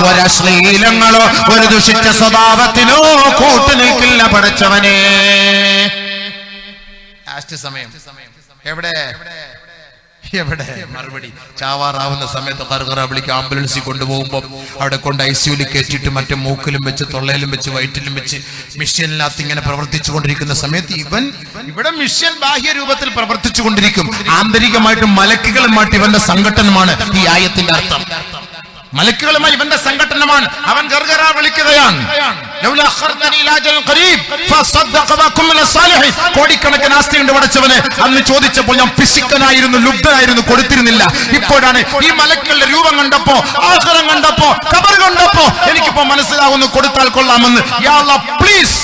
ഒരശ്ലീലങ്ങളോ ഒരു ദുഷിച്ച സ്വഭാവത്തിനോ കൂട്ടുനിൽക്കില്ല പടച്ചവനെ. ലാസ്റ്റ് സമയം എവിടെ എവിടെ മറുപടി? ചാവാറാവുന്ന സമയത്ത് കറുകറ വിളിക്ക് ആംബുലൻസിൽ കൊണ്ടുപോകുമ്പോൾ അവിടെ കൊണ്ട് ICU കയറ്റിയിട്ട് മറ്റേ മൂക്കിലും വെച്ച്, തൊള്ളയിലും വെച്ച്, വയറ്റിലും വെച്ച് മിഷ്യനിനകത്ത് ഇങ്ങനെ പ്രവർത്തിച്ചു കൊണ്ടിരിക്കുന്ന സമയത്ത് ഇവിടെ മിഷ്യൻ ബാഹ്യ രൂപത്തിൽ പ്രവർത്തിച്ചു കൊണ്ടിരിക്കും. ആന്തരികമായിട്ടും മലക്കുകളുമായിട്ട് ഇവന്റെ സംഘടനമാണ് ഈ ആയത്തിന്റെ അർത്ഥം. മലക്കുകളുമായി ഇവന്റെ സംഘടനമാണ്. അവൻ ഗർഗറ വിളിക്കുകയാണ്, കോടിക്കണക്കിന് ആസ്തിയുണ്ട് പടച്ചവന്. അന്ന് ചോദിച്ചപ്പോൾ ഞാൻ പിശുക്കനായിരുന്നു, ലുബ്ധനായിരുന്നു, കൊടുത്തിരുന്നില്ല. ഇപ്പോഴാണ് ഈ മലക്കുകളുടെ രൂപം കണ്ടപ്പോ, ആഖിറം കണ്ടപ്പോ, ഖബർ കണ്ടപ്പോ എനിക്കിപ്പോ മനസ്സിലാവുന്നു കൊടുത്താൽ കൊള്ളാമെന്ന്. യാ അല്ലാഹ് പ്ലീസ്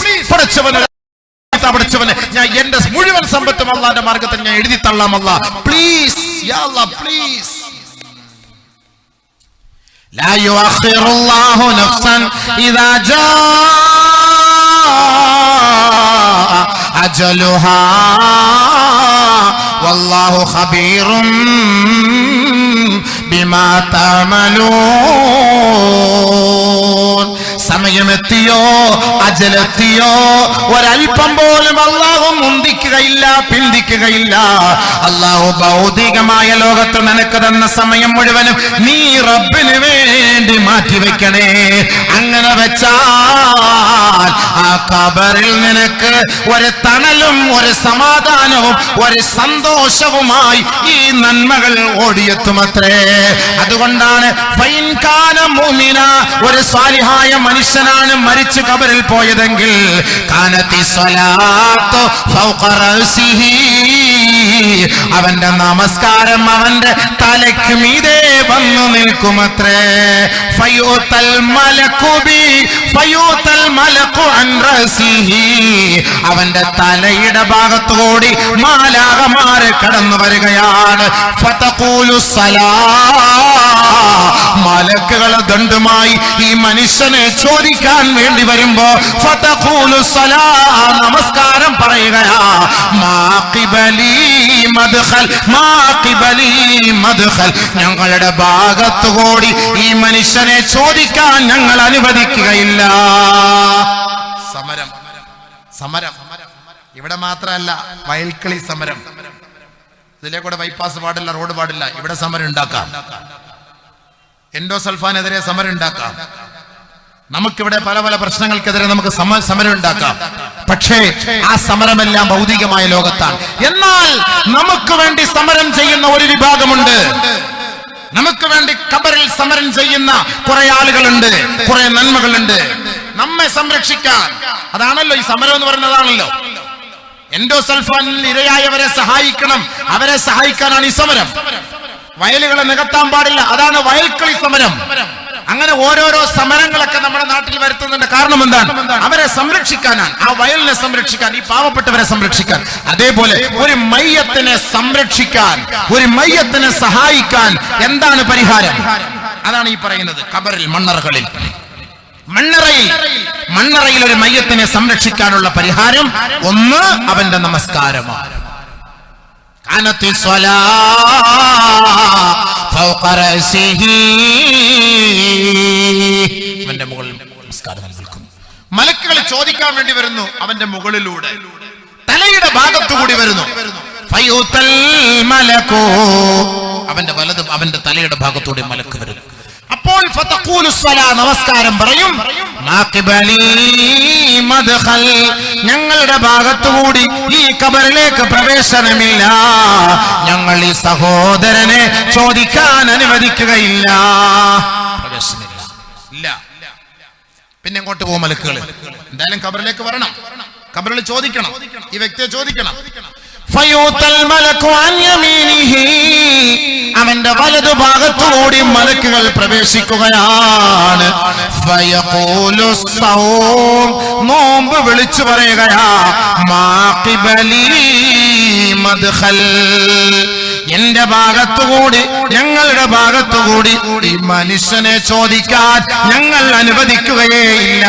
പടച്ചവനെ, ഞാൻ എന്റെ മുഴുവൻ സമ്പത്തും അല്ലാഹുവിന്റെ മാർഗ്ഗത്തിൽ ഞാൻ എഴുതി തള്ളാമല്ല. Please yeah Allah please. لا يؤخر الله نفسا إذا جاء أجلها والله خبير بما تعملون. സമയമെത്തിയോ, അജലെത്തിയോ, ഒരൽപ്പം പോലും അല്ലാഹു മുന്തിക്കുകയില്ല, പിന്തിക്കുകയില്ല. അല്ലാഹു ഭൗതികമായ ലോകത്ത് നിനക്ക് തന്ന സമയം മുഴുവനും നീ റബ്ബിന് വേണ്ടി മാറ്റിവെക്കണേ. അങ്ങനെ വെച്ചാൽ ആ ഖബറിൽ നിനക്ക് ഒരു തണലും, ഒരു സമാധാനവും, ഒരു സന്തോഷവുമായി ഈ നന്മകൾ ഓടിയെത്തുമത്രേ. അതുകൊണ്ടാണ് ഫൈൻ കാന മുഅ്മിന, ഒരു സാലിഹായ മനുഷ്യനാണ് മരിച്ച് ഖബറിൽ പോയതെങ്കിൽ കാനത്തി സ്വലാത്തു ഫൗഖ റഅസിഹി, അവന്റെ നമസ്കാരം അവന്റെ തലയ്ക്ക് മീതെ വന്നു നിൽക്കുമത്രേ. ഫയൂതൽ മലകു ബി ഫയൂതൽ മലകു അൻ റഅസിഹി, അവന്റെ തലയുടെ ഭാഗത്തുകൂടി മാലാഖമാര് കടന്നു വരികയാണ്. ഫതഖൂലു സലാ, മലക്കുകളെ ദണ്ഡുമായി ഈ മനുഷ്യനെ ചോദിക്കാൻ വേണ്ടി വരുമ്പോ ഫതഖൂലു സലാ, നമസ്കാരം പറയുകയാ. മാ ഖിബലി മദ്ഖൽ, മാ ഖിബലി മദ്ഖൽ, ഞങ്ങളുടെ ഭാഗത്തുകൂടി ഈ മനുഷ്യനെ ചോദിക്കാൻ ഞങ്ങൾ അനുവദിക്കുകയില്ല. സമരം സമരം ഇവിടെ മാത്രമല്ല, വയൽക്കളി സമരം. ഇതിലെ കൂടെ ബൈപ്പാസ് പാടില്ല, റോഡ് പാടില്ല, ഇവിടെ സമരം ഉണ്ടാക്കാം. എൻഡോസൾഫാനെതിരെ സമരം ഉണ്ടാക്കാം. നമുക്കിവിടെ പല പല പ്രശ്നങ്ങൾക്കെതിരെ നമുക്ക് സമരം ഉണ്ടാക്കാം. പക്ഷേ ആ സമരമെല്ലാം ഭൗതികമായ ലോകത്താണ്. എന്നാൽ നമുക്ക് വേണ്ടി സമരം ചെയ്യുന്ന ഒരു വിഭാഗമുണ്ട്. നമുക്ക് വേണ്ടി ഖബറിൽ സമരം ചെയ്യുന്ന കുറെ ആളുകളുണ്ട്, കുറെ നന്മകളുണ്ട് നമ്മെ സംരക്ഷിക്കാൻ. അതാണല്ലോ ഈ സമരം എന്ന് പറയുന്നതാണല്ലോ. എൻഡോസൾഫാനിൽ ഇരയായവരെ സഹായിക്കണം, അവരെ സഹായിക്കാനാണ് ഈ സമരം. വയലുകളെ നികത്താൻ പാടില്ല, അതാണ് വയൽക്കളി സമരം. അങ്ങനെ ഓരോരോ സമരങ്ങളൊക്കെ നമ്മുടെ നാട്ടിൽ വരുത്തുന്നുണ്ട്. കാരണം എന്താണ്? അവരെ സംരക്ഷിക്കാനാണ്, ആ വയലിനെ സംരക്ഷിക്കാൻ, ഈ പാവപ്പെട്ടവരെ സംരക്ഷിക്കാൻ. അതേപോലെ ഒരു മയ്യത്തിനെ സംരക്ഷിക്കാൻ, ഒരു മയ്യത്തിനെ സഹായിക്കാൻ എന്താണ് പരിഹാരം? അതാണ് ഈ പറയുന്നത്. ഖബറിൽ, മണ്ണറയിൽ ഒരു മയ്യത്തിനെ സംരക്ഷിക്കാനുള്ള പരിഹാരം ഒന്ന് അവന്റെ നമസ്കാരമാണ്. കാനത്തി സ്വലാ ഫൗഖ റഅസിഹി, അവന്റെ മുകളിൽ നമസ്കാരം നിൽക്കുന്നു. മലക്കുകൾ ചോദിക്കാൻ വേണ്ടി വരുന്നു അവന്റെ മുകളിലൂടെ, തലയുടെ ഭാഗത്തുകൂടി വരുന്നു. ഫയൂതൽ മലകു, അവന്റെ തലയുടെ ഭാഗത്തൂടെ മലക്ക് വരുന്നു. അപ്പോൾ ഫതഖൂലു സ്വലാ, നമസ്കാരം പറയും. മാഖിബലി മദ്ഖൽ, ഞങ്ങളുടെ ഭാഗത്തുകൂടി ഈ ഖബറിലേക്ക് പ്രവേശനമില്ല, ഞങ്ങൾ ഈ സഹോദരനെ ചോദിക്കാൻ അനുവദിക്കുകയില്ല. പ്രവേശനമില്ല, ഇല്ല. പിന്നെ എങ്ങോട്ട് പോകും മലക്കുകൾ? എന്തായാലും ഖബറിലേക്ക് വരണം, ഖബറിൽ ചോദിക്കണം, ഈ വ്യക്തിയെ ചോദിക്കണം. ഫയൂതൽ മലകു അൻ യമീനിഹി, അവന്റെ വലതു ഭാഗത്തുകൂടി മലക്കുകൾ പ്രവേശിക്കുകയാണ്. ഫയഖൂലു സൗം, നോമ്പ് വിളിച്ചു പറയുകയാ. മാഖിബലി മദ്ഖൽ, എന്റെ ഭാഗത്തുകൂടി, ഞങ്ങളുടെ ഭാഗത്തുകൂടി ഈ മനുഷ്യനെ ചോദിക്കാൻ ഞങ്ങൾ അനുവദിക്കുകയേ ഇല്ല.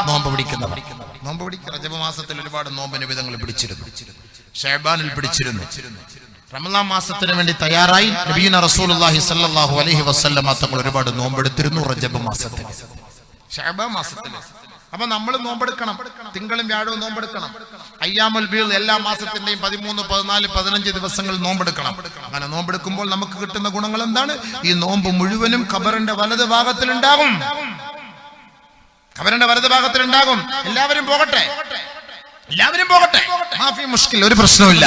നോമ്പ് പിടിക്കുന്നവർ, നോമ്പ് പിടിക്കുക. റജബ് മാസത്തിൽ ഒരുപാട് നോമ്പ് നിബിധങ്ങൾ പിടിച്ചിരുന്നു, ഷഅബാനിൽ പിടിച്ചിരുന്നു. റമളാൻ മാസത്തിന് വേണ്ടി തയ്യാറായി നബിയുനാ റസൂലുള്ളാഹി സ്വല്ലല്ലാഹു അലൈഹി വസല്ലം തങ്ങൾ ഒരുപാട് നോമ്പെടുത്തിരുന്നു റജബ് മാസത്തിൽ, ഷഅബാൻ മാസത്തിൽ. അപ്പൊ നമ്മൾ നോമ്പെടുക്കണം, തിങ്കളും വ്യാഴവും നോമ്പെടുക്കണം. അയ്യാമുൽ ബീദ് എല്ലാ മാസത്തിന്റെയും 13, 14, 15 ദിവസങ്ങൾ നോമ്പെടുക്കണം. അങ്ങനെ നോമ്പെടുക്കുമ്പോൾ നമുക്ക് കിട്ടുന്ന ഗുണങ്ങൾ എന്താണ്? ഈ നോമ്പ് മുഴുവനും ഖബറിന്റെ വലത് ഭാഗത്തിലുണ്ടാകും, ഖബറിന്റെ വലത് ഭാഗത്തിലുണ്ടാകും. എല്ലാവരും പോകട്ടെ, മാഫി മുഷ്കിൽ, ഒരു പ്രശ്നവുമില്ല.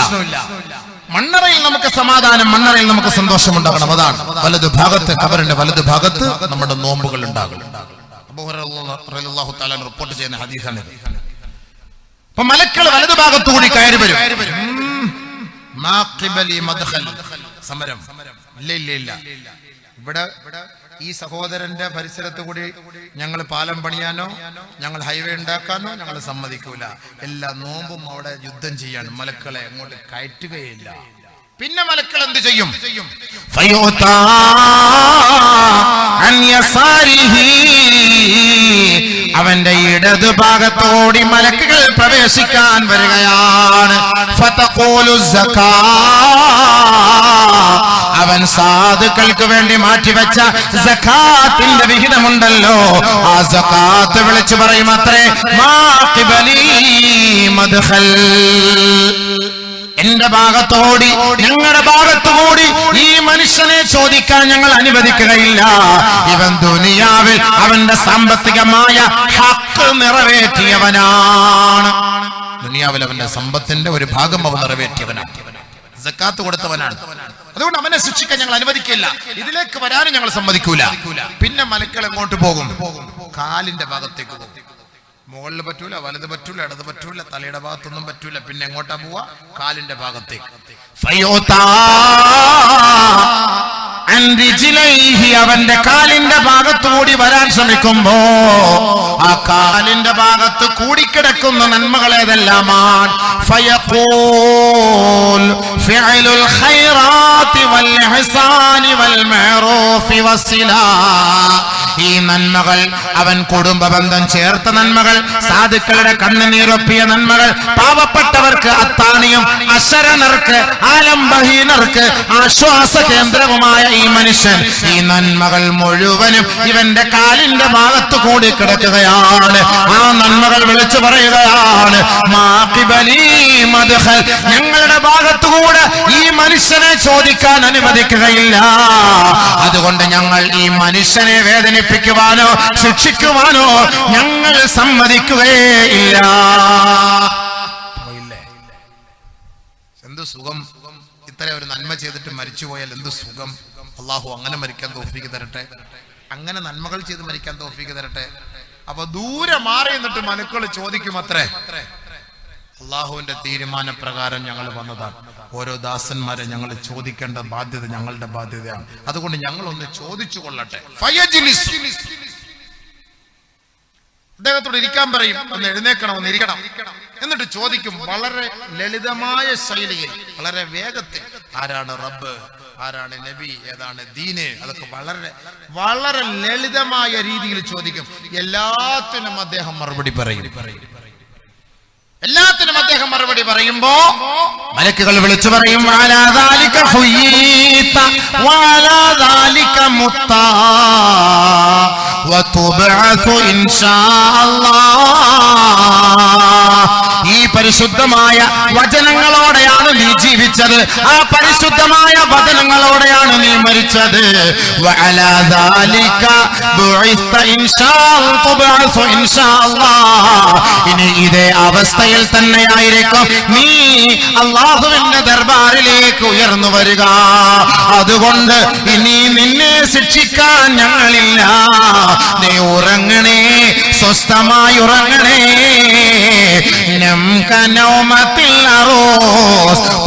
മണ്ണറയിൽ നമുക്ക് സമാധാനം, മണ്ണറയിൽ നമുക്ക് സന്തോഷം ഉണ്ടാകണം. അതാണ് വലത് ഭാഗത്ത്, ഖബറിന്റെ വലത് ഭാഗത്ത് നമ്മുടെ നോമ്പുകൾ ഉണ്ടാകും. അബൂ ഹുറൈറ റളിയല്ലാഹു തആല റിപ്പോർട്ട് ചെയ്യുന്ന ഹദീസാണ്. അപ്പൊ മലക്കുകൾ വലത് ഭാഗത്തുകൂടി കയറി വരും. മാഖിബലി മദ്ഖൽ, സമരം. ഇല്ല, ഇവിടെ ഈ സഹോദരന്റെ പരിസരത്ത് കൂടി ഞങ്ങൾ പാലം പണിയാനോ ഞങ്ങൾ ഹൈവേ ഉണ്ടാക്കാനോ ഞങ്ങൾ സമ്മതിക്കൂല. എല്ലാ നോമ്പും അവിടെ യുദ്ധം ചെയ്യാണ്, മലക്കളെ അങ്ങോട്ട് കയറ്റുകയില്ല. പിന്നെ മലക്കൾ എന്ത് ചെയ്യും? അവന്റെ ഇടത് ഭാഗത്തോടി മലക്കുകൾ പ്രവേശിക്കാൻ വരികയാണ്. അവൻ സാധുക്കൾക്ക് വേണ്ടി മാറ്റിവെച്ച സകാത്തിന്റെ വിഹിതമുണ്ടല്ലോ, ആ സകാത്ത് വിളിച്ചു പറയും അത്രേ. മാഖിബലി മദ്ഖൽ, എന്റെ ഭാഗത്തോടി, ഞങ്ങളുടെ ഭാഗത്തുകൂടി ഈ മനുഷ്യനെ ചോദിക്കാൻ ഞങ്ങൾ അനുവദിക്കുകയില്ല. ഇവൻ ദുനിയാവിൽ അവന്റെ സാമ്പത്തികമായ ഹക്ക് നിറവേറ്റിയവനാണ്. ദുനിയാവിൽ അവന്റെ സമ്പത്തിന്റെ ഒരു ഭാഗം അവൻ നിറവേറ്റിയവനാണ്, സക്കാത്ത് കൊടുത്തവനാണ്. അതുകൊണ്ട് അവനെ ശിക്ഷിക്കാൻ ഞങ്ങൾ അനുവദിക്കില്ല, ഇതിലേക്ക് വരാനും ഞങ്ങൾ സമ്മതിക്കൂല. പിന്നെ മലക്കൾ എങ്ങോട്ട് പോകും? കാലിന്റെ ഭാഗത്തേക്ക് പോകും. മുകളിൽ പറ്റൂല, വലത് പറ്റൂല, ഇടത് പറ്റൂല, തലയുടെ ഭാഗത്തൊന്നും പറ്റൂല. പിന്നെ എങ്ങോട്ടാ പോവാ? കാലിന്റെ ഭാഗത്തേക്ക്. അവന്റെ കാലിന്റെ ഭാഗത്തുകൂടി വരാൻ ശ്രമിക്കുമ്പോ ആ കാലിന്റെ ഭാഗത്ത് കൂടിക്കിടക്കുന്ന നന്മകൾ ഏതെല്ലാമാണ്? ഫയഖൂൽ ഫിഅലുൽ ഖൈറാത്തി വൽ ഇഹ്സാനി വൽ മഅറൂഫി വസ്സിലാ, ഈ നന്മകൾ അവൻ കുടുംബ ബന്ധം ചേർത്ത നന്മകൾ, സാധുക്കളുടെ കണ്ണുനീരൊപ്പിയ നന്മകൾ, പാവപ്പെട്ടവർക്ക് അത്താണിയും അശരണർക്ക് ആലംബഹീനർക്ക് ആശ്വാസ കേന്ദ്രവുമായ ഈ മനുഷ്യൻ, ഈ നന്മകൾ മുഴുവനും ഇവന്റെ കാലിന്റെ ഭാഗത്ത് കൂടി കിടക്കുകയാണ്. ആ നന്മകൾ വിളിച്ചു പറയുകയാണ്, മാഖിബലി മദ്ഖൽ, ഞങ്ങളുടെ ഭാഗത്തുകൂടെ ഈ മനുഷ്യനെ ചോദിക്കാൻ അനുവദിക്കുകയില്ല. അതുകൊണ്ട് ഞങ്ങൾ ഈ മനുഷ്യനെ വേദനിപ്പിക്കുവാനോ ശിക്ഷിക്കുവാനോ ഞങ്ങൾ സമ്മതിക്കുകയേ ഇല്ല. എന്ത് സുഖം, ഇത്ര ഒരു നന്മ ചെയ്തിട്ട് മരിച്ചുപോയാൽ എന്ത് സുഖം. അള്ളാഹു അങ്ങനെ മരിക്കാൻ തൗഫീഖ് തരട്ടെ, അങ്ങനെ നന്മകൾ ചെയ്ത് മരിക്കാൻ തൗഫീഖ് തരട്ടെ. അപ്പൊ ദൂരെ മാറി നിന്നിട്ട് മലക്കുകൾ ചോദിക്കും അത്രേ. അള്ളാഹുവിന്റെ തീരുമാനപ്രകാരം ഞങ്ങൾ വന്നതാണ്. ഓരോ ദാസന്മാരെ ഞങ്ങൾ ചോദിക്കേണ്ട ബാധ്യത ഞങ്ങളുടെ ബാധ്യതയാണ്. അതുകൊണ്ട് ഞങ്ങൾ ഒന്ന് ചോദിച്ചു കൊള്ളട്ടെ. അദ്ദേഹത്തോട് ഇരിക്കാൻ പറയും, ഒന്ന് എഴുന്നേക്കണം, ഒന്ന് ഇരിക്കണം. എന്നിട്ട് ചോദിക്കും വളരെ ലളിതമായ ശൈലിയിൽ, വളരെ വേഗത്തിൽ, ആരാണ് റബ്ബ്, ആരാണ് നബി, ഏതാണ് ദീന്, അതൊക്കെ വളരെ വളരെ ലളിതമായ രീതിയിൽ ചോദിക്കും. എല്ലാത്തിനും അദ്ദേഹം മറുപടി പറയും. എല്ലാത്തിനും അദ്ദേഹം മറുപടി പറയുമ്പോ മലക്കുകൾ വിളിച്ചു പറയും വഅലാ ദാലിക ഹുയ്യിത വഅലാ ദാലിക മുത്താ വതുബ്അസു ഇൻഷാ അല്ലാഹ്. ഈ പരിശുദ്ധമായ വചനങ്ങളോടെയാണ് നീ ജീവിച്ചത്, ആ പരിശുദ്ധമായ വചനങ്ങളോടെയാണ് നീ മരിച്ചത്. വഅലാ ദാലിക ബുഇസ്ത ഇൻഷാ തുബ്അസു ഇൻഷാ അല്ലാഹ്. ഇനി ഇതേ അവസ്ഥയിൽ തന്നെയായിരിക്കും നീ അല്ലാഹുവിന്റെ ദർബാറിലേക്ക് ഉയർന്നു വരിക. അതുകൊണ്ട് ഇനി നിന്നെ ശിക്ഷിക്കാൻ ഞങ്ങളില്ല. നീ ഉറങ്ങണേ, സ്വസ്ഥമായി ഉറങ്ങണേ.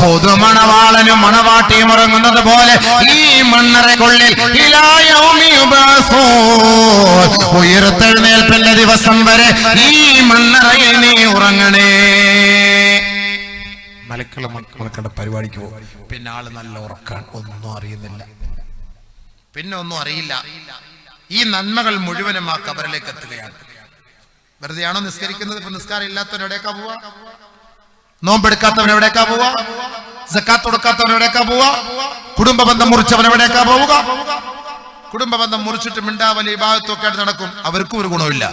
പുതുമണവാളനും മണവാട്ടിയും ഉറങ്ങുന്നത് പോലെ ഈ മണ്ണറയ്ക്കുള്ളിൽ ഉയർത്തെഴുന്നേൽപ്പിന്റെ ദിവസം വരെ ഈ മണ്ണറയിൽ നീ ഉറങ്ങണേ. മലക്കളുടെ പരിപാടിക്ക് പോകും. പിന്നെ ആള് നല്ല ഉറക്കാൻ, ഒന്നും അറിയുന്നില്ല, പിന്നെ ഒന്നും അറിയില്ല. ഈ നന്മകൾ മുഴുവനും ആ ഖബറിലേക്ക് എത്തുകയാണ്. വെറുതെയാണോ നിസ്കരിക്കുന്നത്? ഇപ്പൊ നിസ്കാരം ഇല്ലാത്തവൻ എവിടേക്കാ പോവാ? നോമ്പെടുക്കാത്തവൻ എവിടേക്കാ പോവാ? സക്കാത്ത് കൊടുക്കാത്തവൻ എവിടേക്കാ പോവാ? കുടുംബ ബന്ധം മുറിച്ചവൻ എവിടേക്കാ പോവുക? കുടുംബ ബന്ധം മുറിച്ചിട്ട് മിണ്ടാവലി ഇബാദത്തും ഒക്കെ ആയിട്ട് നടക്കും, അവർക്കും ഒരു ഗുണമില്ല.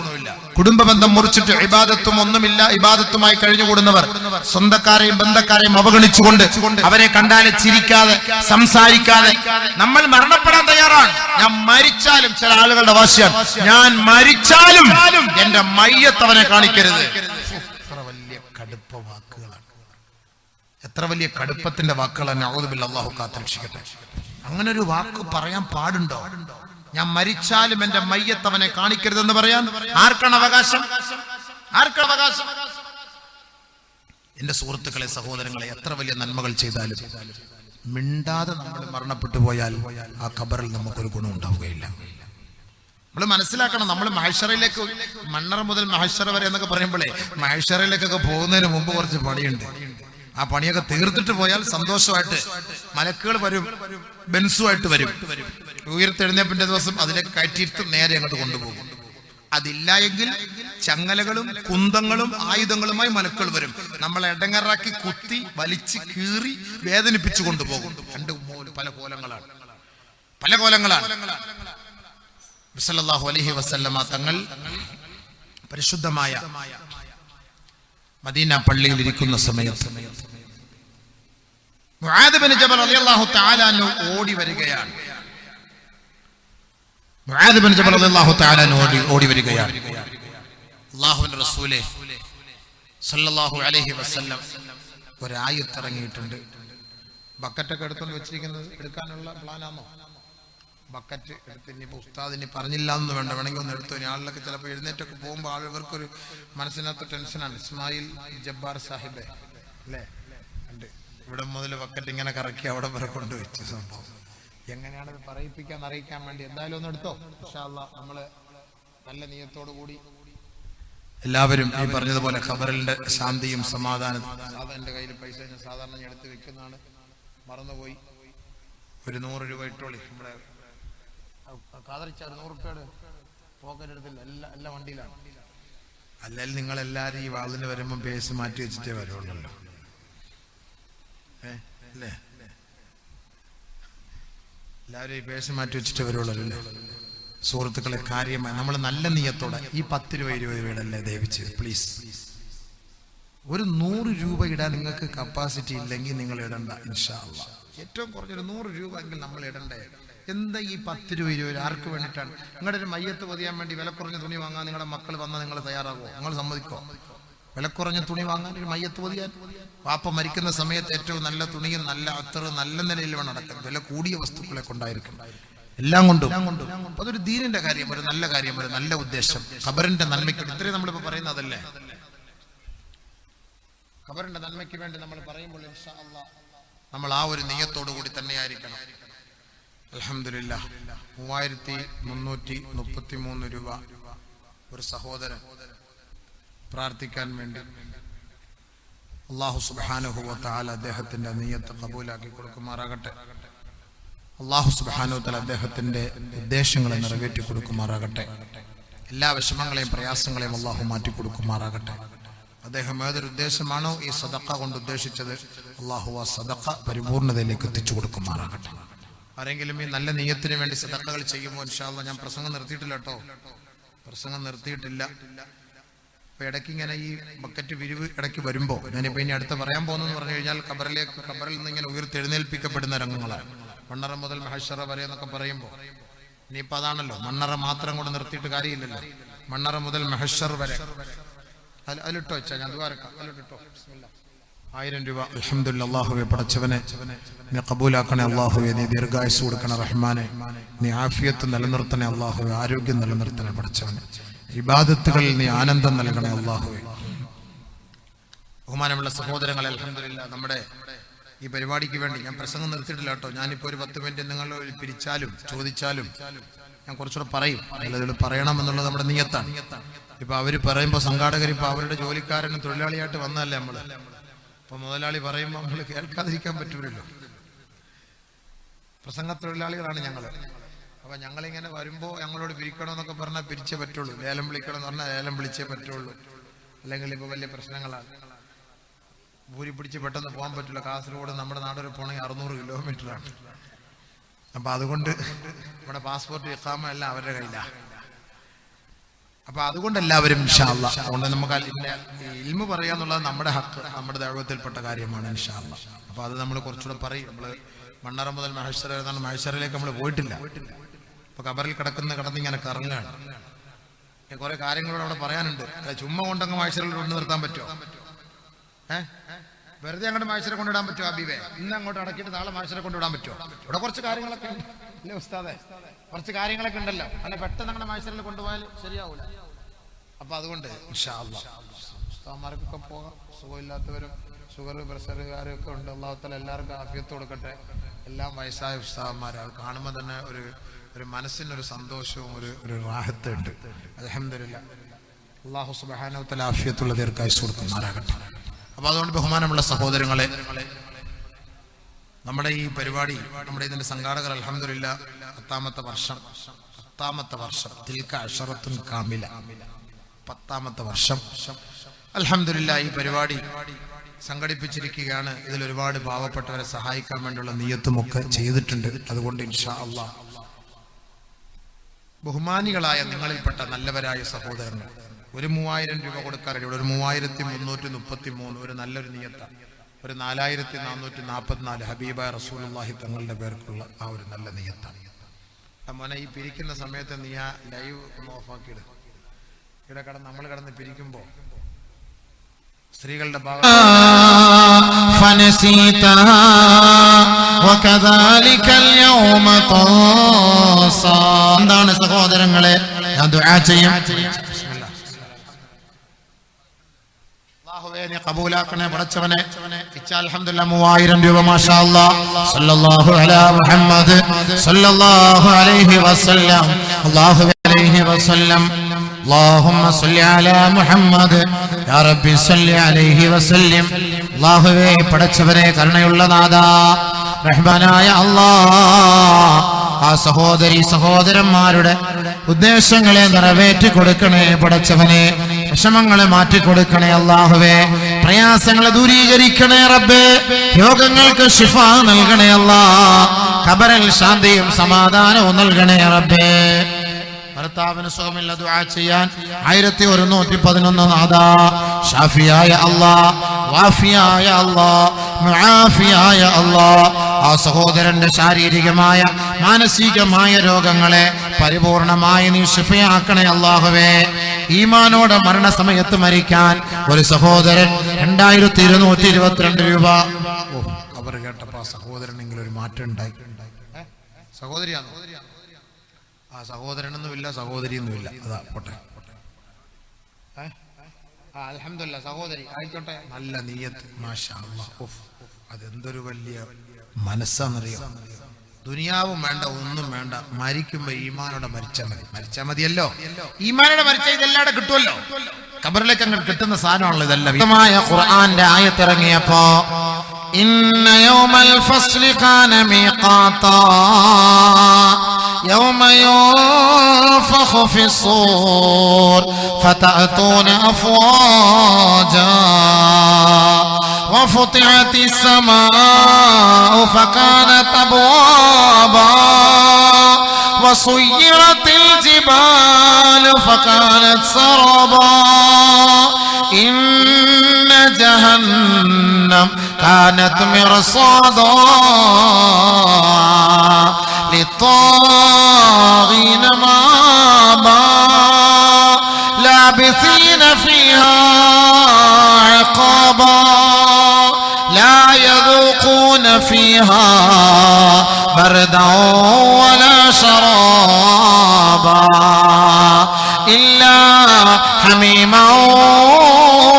കുടുംബ ബന്ധം മുറിച്ചിട്ട് ഇബാദത്തും ഒന്നുമില്ല, ഇബാദത്തുമായി കഴിഞ്ഞുകൂടുന്നവർ സ്വന്തക്കാരെയും ബന്ധക്കാരെയും അവഗണിച്ചുകൊണ്ട് അവരെ കണ്ടാലെ ചിരിക്കാതെ സംസാരിക്കാതെ നമ്മൾ മരണപ്പെടാൻ തയ്യാറാണ്. ഞാൻ മരിച്ചാലും, ചില ആളുകളുടെ വാശിയാണ്, ഞാൻ മരിച്ചാലും എന്റെ മയ്യത്തവനെ കാണിക്കരുത്. എത്ര വലിയ കടുപ്പ വാക്കുകളാണ്, എത്ര വലിയ കടുപ്പത്തിന്റെ വാക്കുകളാണ്. നഊദു ബില്ലാഹി, അല്ലാഹു കാത്തുരക്ഷിക്കട്ടെ. അങ്ങനെ ഒരു വാക്ക് പറയാൻ പാടുണ്ടോ? ഞാൻ മരിച്ചാലും എന്റെ മയ്യത്തവനെ കാണിക്കരുതെന്ന് പറയാൻ ആർക്കാണ് അവകാശം? ആർക്കാണ് അവകാശം? എന്റെ സുഹൃത്തുക്കളെ, സഹോദരങ്ങളെ, എത്ര വലിയ നന്മകൾ ചെയ്താലും മിണ്ടാതെ നമ്മൾ മരണപ്പെട്ടു പോയാൽ ആ ഖബറിൽ നമുക്കൊരു ഗുണം ഉണ്ടാവുകയില്ല. നമ്മൾ മനസ്സിലാക്കണം, നമ്മൾ മഹ്ശറിലേക്ക്, മണ്ണറ മുതൽ മഹ്ശറ വരെ എന്നൊക്കെ പറയുമ്പോഴേ മഹ്ശറിലേക്കൊക്കെ പോകുന്നതിന് മുമ്പ് കുറച്ച് പണിയുണ്ട്. ആ പണിയൊക്കെ തീർത്തിട്ട് പോയാൽ സന്തോഷമായിട്ട് മലക്കുകൾ വരും, ബെൻസുമായിട്ട് വരും. ഉയർത്തെഴുന്നേപ്പിന്റെ ദിവസം അതിലേക്ക് കയറ്റിയിട്ട് നേരെ അങ്ങോട്ട് കൊണ്ടുപോകും. അതില്ല എങ്കിൽ ചങ്ങലകളും കുന്തങ്ങളും ആയുധങ്ങളുമായി മലക്കുകൾ വരും. നമ്മളെ ഇടങ്ങറാക്കി കുത്തി വലിച്ച് കീറി വേദനിപ്പിച്ചു കൊണ്ടുപോകും. രണ്ട് പല കോലങ്ങളാണ്, പല കോലങ്ങളാണ്. സല്ലല്ലാഹു അലൈഹി വസല്ലമ തങ്ങൾ പരിശുദ്ധമായ മദീന പള്ളിയിൽ ഇരിക്കുന്ന സമയത്ത് മുആദ് ബിൻ ജബൽ റളിയല്ലാഹു തആല അൻഹു ഓടി വരികയാണ്. മുആദ് ബിൻ ജബൽ റളിയല്ലാഹു തആല അൻഹു ഓടി വരികയാണ്. അല്ലാഹുവിന്റെ റസൂലേ സല്ലല്ലാഹു അലൈഹി വസല്ലം ഒരായത്ത് ഇറങ്ങിയിട്ടുണ്ട്. ബക്കറ്റൊക്കെ എടുത്തുകൊണ്ട് വെച്ചിരിക്കുന്നത് എടുക്കാനുള്ള പ്ലാനാണോ? ബക്കറ്റ് എടുത്ത് ഇനിയിപ്പോ ഉസ്താദിനി പറഞ്ഞില്ല എന്ന് വേണ്ട, വേണമെങ്കിൽ ഒന്ന് എടുത്തു. ആളിലൊക്കെ ചിലപ്പോൾ എഴുന്നേറ്റൊക്കെ പോകുമ്പോൾ ആളുകൾക്കൊരു മനസ്സിനകത്ത് ടെൻഷനാണ്. ഇസ്മായിൽ ജബ്ബാർ സാഹിബ് അല്ലേ ഉണ്ട്, ഇവിടെ മുതൽ ബക്കറ്റ് ഇങ്ങനെ കറക്കി അവിടെ വരെ കൊണ്ടുവച്ചു. സംഭവം എങ്ങനെയാണത് പറയിപ്പിക്കാൻ അറിയിക്കാൻ വേണ്ടി എന്തായാലും ഒന്ന് എടുത്തോ. ഇൻഷാ അല്ലാഹ് നമ്മള് നല്ല നിയത്തോടു കൂടി എല്ലാവരും ഈ പറഞ്ഞതുപോലെ ഖബറിന്റെ ശാന്തിയും സമാധാനവും. എന്റെ കയ്യിൽ പൈസ ഞാൻ സാധാരണ എടുത്ത് വെക്കുന്നതാണ്, മറന്നുപോയി. ഒരു 100 രൂപ ഇട്ടോളി. നമ്മുടെ കാതറിച്ച 100 രൂപയുടെ പോക്കറ്റ് എടുത്തില്ല, എല്ലാ വണ്ടിയിലാണ്. അല്ലെങ്കിൽ നിങ്ങളെല്ലാരും ഈ വാളിന് വരുമ്പോൾ പേസ് മാറ്റി വെച്ചിട്ടേ വരുള്ളൂ അല്ലേ? എല്ലാവരും ഈ പേസ് മാറ്റി വെച്ചിട്ട് വരുള്ളൂ അല്ലേ? സുഹൃത്തുക്കളെ, കാര്യമായി നമ്മൾ നല്ല നിയത്തോടെ ഈ 10 രൂപ 20 രൂപയുടെ അല്ലേ ദയവിച്ച് പ്ലീസ്. ഒരു 100 രൂപ ഇടാൻ നിങ്ങൾക്ക് കപ്പാസിറ്റി ഇല്ലെങ്കിൽ നിങ്ങൾ ഇടണ്ട. ഇൻഷാ അല്ലാഹ് ഏറ്റവും കുറഞ്ഞൊരു 100 രൂപ എങ്കിൽ നമ്മൾ ഇടണ്ടേ. എന്താ ഈ 10 രൂപ 20 രൂപ ആർക്ക് വേണ്ടിയിട്ടാണ്? നിങ്ങളുടെ ഒരു മയ്യത്ത് പൊതിയാൻ വേണ്ടി വില കുറഞ്ഞ തുണി വാങ്ങാൻ നിങ്ങളുടെ മക്കൾ വന്നാൽ നിങ്ങൾ തയ്യാറാകുമോ? നിങ്ങൾ സമ്മതിക്കോ? വില കുറഞ്ഞ തുണി വാങ്ങാൻ, ഒരു മയ്യത്ത് പൊതിയാൻ? വാപ്പ മരിക്കുന്ന സമയത്ത് ഏറ്റവും നല്ല തുണിയും നല്ല അത്തറ് നല്ല നിലയിൽ വേണം നടക്കാൻ. വില കൂടിയ വസ്തുക്കളെ കൊണ്ടായിരിക്കും, എല്ലാം കൊണ്ടും. അതൊരു ദീനിന്റെ കാര്യം, ഒരു നല്ല കാര്യം, ഒരു നല്ല ഉദ്ദേശം, ഖബറിന്റെ നന്മയ്ക്ക്. ഇത്രയും നമ്മളിപ്പോ പറയുന്നതല്ലേ, ഖബറിന്റെ നന്മയ്ക്ക് വേണ്ടി നമ്മൾ പറയുമ്പോൾ ഇൻഷാ അല്ലാഹ് നമ്മൾ ആ ഒരു നിയത്തോടു കൂടി തന്നെയായിരിക്കണം. അൽഹംദുലില്ലാഹ് 3333 രൂപ ഒരു സഹോദരൻ പ്രാർത്ഥിക്കാൻ വേണ്ടി അല്ലാഹു സുബ്ഹാനഹു വ തആല അദ്ദേഹത്തിന്റെ നിയത്ത് ഖബൂലാക്കി കൊടുക്കുമാറാകട്ടെ. അല്ലാഹു സുബ്ഹാനഹു വ തആല അദ്ദേഹത്തിന്റെ ഉദ്ദേശങ്ങളെ നിറവേറ്റി കൊടുക്കുമാറാകട്ടെ. എല്ലാ വിഷമങ്ങളെയും പ്രയാസങ്ങളെയും അല്ലാഹു മാറ്റി കൊടുക്കുമാറാകട്ടെ. അദ്ദേഹം ഏതൊരു ഉദ്ദേശമാണോ ഈ സദഖ കൊണ്ട് ഉദ്ദേശിച്ചത്, അല്ലാഹു ആ സദഖ പരിപൂർണതയിലേക്ക് എത്തിച്ചു കൊടുക്കുമാറാകട്ടെ. ആരെങ്കിലും ഈ നല്ല നിയ്യത്തിന് വേണ്ടി സദഖകൾ ചെയ്യുമ്പോൾ ഇൻഷാ അല്ലാഹ്, ഞാൻ പ്രസംഗം നിർത്തിയിട്ടില്ല കേട്ടോ, പ്രസംഗം നിർത്തിയിട്ടില്ല. അപ്പൊ ഇടയ്ക്ക് ഇങ്ങനെ ഈ ബക്കറ്റ് വിരിവ് ഇടയ്ക്ക് വരുമ്പോൾ, ഞാനിപ്പോ ഇനി അടുത്ത് പറയാൻ പോകുന്നതെന്ന് പറഞ്ഞു കഴിഞ്ഞാൽ ഖബറിൽ നിന്ന് ഇങ്ങനെ ഉയർത്തെഴുന്നേൽപ്പിക്കപ്പെടുന്ന രംഗങ്ങളാണ്. മണ്ണറ മുതൽ മഹശറ വരെ എന്നൊക്കെ പറയുമ്പോൾ ഇനിയിപ്പോൾ അതാണല്ലോ, മണ്ണറ മാത്രം കൊണ്ട് നിർത്തിയിട്ട് കാര്യമില്ലല്ലോ. മണ്ണറ മുതൽ മഹശർ വരെ അതിലിട്ടോ വെച്ചാ ഞാൻ ദ്വാരക്കാം, അതിലിട്ടോ 1000 രൂപ. അൽഹംദുലില്ലാഹ്. അല്ലാഹുവേ പടച്ചവനെ നീ ഖബൂലാക്കണേ അല്ലാഹുവേ, നീ ദീർഘായുസ്സ് കൊടുക്കണേ റഹ്മാനെ, നീ ആഫിയത്ത് നിലനിർത്തണേ അല്ലാഹുവേ, ആരോഗ്യം നിലനിർത്തണേ പടച്ചവനെ, ഇബാദത്തുകളിൽ നീ ആനന്ദം നൽകണേ അല്ലാഹുവേ. ബഹുമാനമുള്ള സഹോദരങ്ങളെ, അൽഹംദുലില്ലാഹ് നമ്മുടെ ഈ പരിപാടിക്ക് വേണ്ടി ഞാൻ പ്രസംഗം നിർത്തിയിട്ടില്ല കേട്ടോ. ഞാനിപ്പോൾ ഒരു 10 മിനിറ്റ് നിങ്ങൾ പിരിച്ചാലും ചോദിച്ചാലും ഞാൻ കുറച്ചുകൂടെ പറയും, അല്ലെങ്കിൽ പറയണം എന്നുള്ളത് നമ്മുടെ നിയത്താണ്. ഇപ്പൊ അവര് പറയുമ്പോൾ സംഘാടകർ ഇപ്പൊ അവരുടെ ജോലിക്കാരനും തൊഴിലാളിയായിട്ട് വന്നതല്ലേ നമ്മള്. അപ്പൊ മുതലാളി പറയുമ്പോൾ നമ്മൾ കേൾക്കാതിരിക്കാൻ പറ്റൂലല്ലോ. പ്രസംഗ തൊഴിലാളികളാണ് ഞങ്ങള്. അപ്പൊ ഞങ്ങളിങ്ങനെ വരുമ്പോ ഞങ്ങളോട് പിരിക്കണമെന്നൊക്കെ പറഞ്ഞാൽ പിരിച്ചേ പറ്റുള്ളൂ, ലേലം വിളിക്കണം എന്ന് പറഞ്ഞാൽ ലേലം വിളിച്ചേ പറ്റുള്ളൂ. അല്ലെങ്കിൽ ഇപ്പൊ വലിയ പ്രശ്നങ്ങളാണ്, ഭൂരി പിടിച്ച് പെട്ടെന്ന് പോകാൻ പറ്റില്ല. കാസർഗോഡ് നമ്മുടെ നാട് വരെ പോകണമെങ്കിൽ 600 കിലോമീറ്ററാണ്. അപ്പൊ അതുകൊണ്ട് നമ്മുടെ പാസ്പോർട്ട് ഇഖാമ എല്ലാം അവരുടെ കയ്യിലാണ്. അപ്പൊ അതുകൊണ്ട് എല്ലാവരും ഇൻഷാ അല്ലാഹ്, അതുകൊണ്ട് നമുക്ക് ഇൽമു പറയാന്നുള്ളത് നമ്മുടെ ഹക്ക്, നമ്മുടെ ദഅവത്തിൽപ്പെട്ട കാര്യമാണ് ഇൻഷാ അല്ലാഹ്. അപ്പൊ അത് നമ്മൾ കുറച്ചുകൂടെ പറയും. നമ്മള് മണ്ണറ മുതൽ മഹശറ വരെ, മഹശറയിലേക്ക് നമ്മൾ പോയിട്ടില്ല. ഇപ്പൊ ഖബറിൽ കിടന്നിങ്ങനെ കറങ്ങാണ്. കുറെ കാര്യങ്ങളോട് അവിടെ പറയാനുണ്ട്. ചുമ്മാ കൊണ്ടങ്ങ് മഹശറയിൽ കൊണ്ടു നിർത്താൻ പറ്റുമോ? വെറുതെ അങ്ങോട്ട് മഹശറ കൊണ്ടിടാൻ പറ്റുമോ അബീബേ? ഇന്ന് അങ്ങോട്ട് അടക്കിയിട്ട് നാളെ മഹശറ കൊണ്ടിടാൻ പറ്റുമോ? ഇവിടെ കുറച്ച് കാര്യങ്ങളൊക്കെ ഉണ്ട് അല്ലേ ഉസ്താദേ, കുറച്ച് കാര്യങ്ങളൊക്കെ ഉണ്ടല്ലോ. അല്ലെ പെട്ടെന്ന് അങ്ങനെ മഹശറയിൽ കൊണ്ടുപോയാൽ ശരിയാവൂല. അപ്പൊ അതുകൊണ്ട് ഇൻഷാ അല്ലാഹ് ഉസ്താദന്മാർക്കൊക്കെ പോകാം. സുഖമില്ലാത്തവരും ഷുഗർ പ്രഷറുകാരൊക്കെ ഉണ്ട്. അല്ലാഹു തആല എല്ലാവർക്കും ആഫിയത്ത് കൊടുക്കട്ടെ. എല്ലാം വയസ്സായ ഉസ്താദന്മാരെ കാണുമ്പോൾ തന്നെ ഒരു മനസ്സിനൊരു സന്തോഷവും ഒരു റാഹത്ത് ഉണ്ട്. അൽഹംദുലില്ലാഹ്. അല്ലാഹു സുബ്ഹാനഹു വ തആല ആഫിയത്തുള്ള ദീർഘായുസ്സ് കൊടുക്കുമാറാകട്ടെ. അപ്പൊ അതുകൊണ്ട് ബഹുമാനമുള്ള സഹോദരങ്ങളെ, നമ്മുടെ ഈ പരിപാടി, നമ്മുടെ ഇതിന്റെ സംഘാടകർ അൽഹംദുലില്ലാഹ് 10ാമത്തെ വർഷം തിൽക അശറത്തുൻ കാമില, 10ാമത്തെ വർഷം അൽഹംദുലില്ലാഹ് ഈ പരിപാടി സംഘടിപ്പിച്ചിരിക്കുകയാണ്. ഇതിൽ ഒരുപാട് പാവപ്പെട്ടവരെ സഹായിക്കാൻ വേണ്ടിയുള്ള നിയ്യത്തുമൊക്കെ ചെയ്തിട്ടുണ്ട്. അതുകൊണ്ട് ഇൻഷാ അല്ലാഹ് ബഹുമാനികളായ നിങ്ങളിൽപ്പെട്ട നല്ലവരായ സഹോദരങ്ങൾ ഒരു 3000 രൂപ കൊടുക്കാറുണ്ട്. ഇവിടെ ഒരു 3333 ഒരു നല്ലൊരു നിയ്യത്താണ്. ഒരു 4444 ഹബീബായ റസൂലുള്ളാഹി തങ്ങളുടെ പേർക്കുള്ള ആ ഒരു നല്ല നിയ്യത്താണ്. മോനെ, ഈ പിരിക്കുന്ന സമയത്ത് നീ ആ ലൈവ് ഒന്ന് ഓഫാക്കിയിട്. ഇവിടെ നമ്മൾ കിടന്ന് പിരിക്കുമ്പോ സ്ത്രീകളുടെ ഭാഗം എന്താണ് സഹോദരങ്ങളെ, ഞാൻ ദുആ ചെയ്യും. അല്ലാഹുവേ നീ ഖബൂലാക്കണേ പടച്ചവനെ. അൽഹംദുലില്ലാഹ് 3000 രൂപ മാഷാ അല്ലാഹ്. സല്ലല്ലാഹു അലാ മുഹമ്മദ് സല്ലല്ലാഹു അലൈഹി വസല്ലം അല്ലാഹു അലൈഹി വസല്ലം. اللهم صل على محمد يا ربي صل عليه وسلم. അല്ലാഹുവേ പടച്ചവനെ, കരുണയുള്ള നാഥാ, റഹ്മാനായ അല്ലാഹ്, ആ സഹോദരന്മാരുടെ ഉദ്ദേശങ്ങളെ നിറവേറ്റി കൊടുക്കണേ പടച്ചവനെ. വിഷമങ്ങളെ മാറ്റിക്കൊടുക്കണേ അല്ലാഹുവേ. പ്രയാസങ്ങളെ ദൂരീകരിക്കണേ റബ്ബേ. രോഗങ്ങൾക്ക് ശിഫ നൽകണേ അല്ലാഹ്. ഖബറിൽ ശാന്തിയും സമാധാനവും നൽകണേ റബ്ബേ. ഭർത്താവിന് സുഖമില്ല, ദുആ ചെയ്യാൻ 1111 നാദാ. ഷാഫിയായ അല്ലാഹ്, വാഫിയായ അല്ലാഹ്, മുആഫിയായ അല്ലാഹ്, ആ സഹോദരന്റെ ശാരീരികമായ മാനസികമായ രോഗങ്ങളെ പരിപൂർണമായി നീ ശിഫയാക്കണേ അല്ലാഹുവേ. ഈമാനോടെ മരണസമയത്ത് മരിക്കാൻ ഒരു സഹോദരൻ 2222 രൂപ. അവർ കേട്ടപ്പോ സഹോദരനെങ്കിലും ഒരു മാറ്റം ഉണ്ടായി. സഹോദരിയാണോ? ആ സഹോദരനൊന്നുമില്ല, സഹോദരിയൊന്നുമില്ല. അതാ പോട്ടെ. അൽഹംദുലില്ലാഹ് സഹോദരി ആയിക്കോട്ടെ. നല്ല നിയ്യത്ത്, മാഷാ അല്ലാഹ്. അതെന്തൊരു വലിയ മനസ്സാന്നറിയോ. ദുനിയാവും വേണ്ട, ഒന്നും വേണ്ട, മരിക്കുമ്പോ ഈമാനോടെ മരിച്ചാൽ മതിയല്ലോ. ഈമാനോടെ മരിച്ചാൽ ഇതെല്ലാം കിട്ടുമല്ലോ. ഖബറിലേക്ക് അങ്ങ് കിട്ടുന്ന സാധനമാണല്ലോ ഇതെല്ലാം. ഖുർആന്റെ ആയത്തിറങ്ങിയപ്പോ إن يوم الفصل كان ميقاتا يوم ينفخ في الصور فتأتون أفواجا وفتحت السماء فكانت أبوابا وسيرت الجبال فكانت سرابا إن جهنم كانت مرصادا للطاغين مآبا لابثين فيها عقابا لا يذوقون فيها بردا ولا شرابا إلا حميما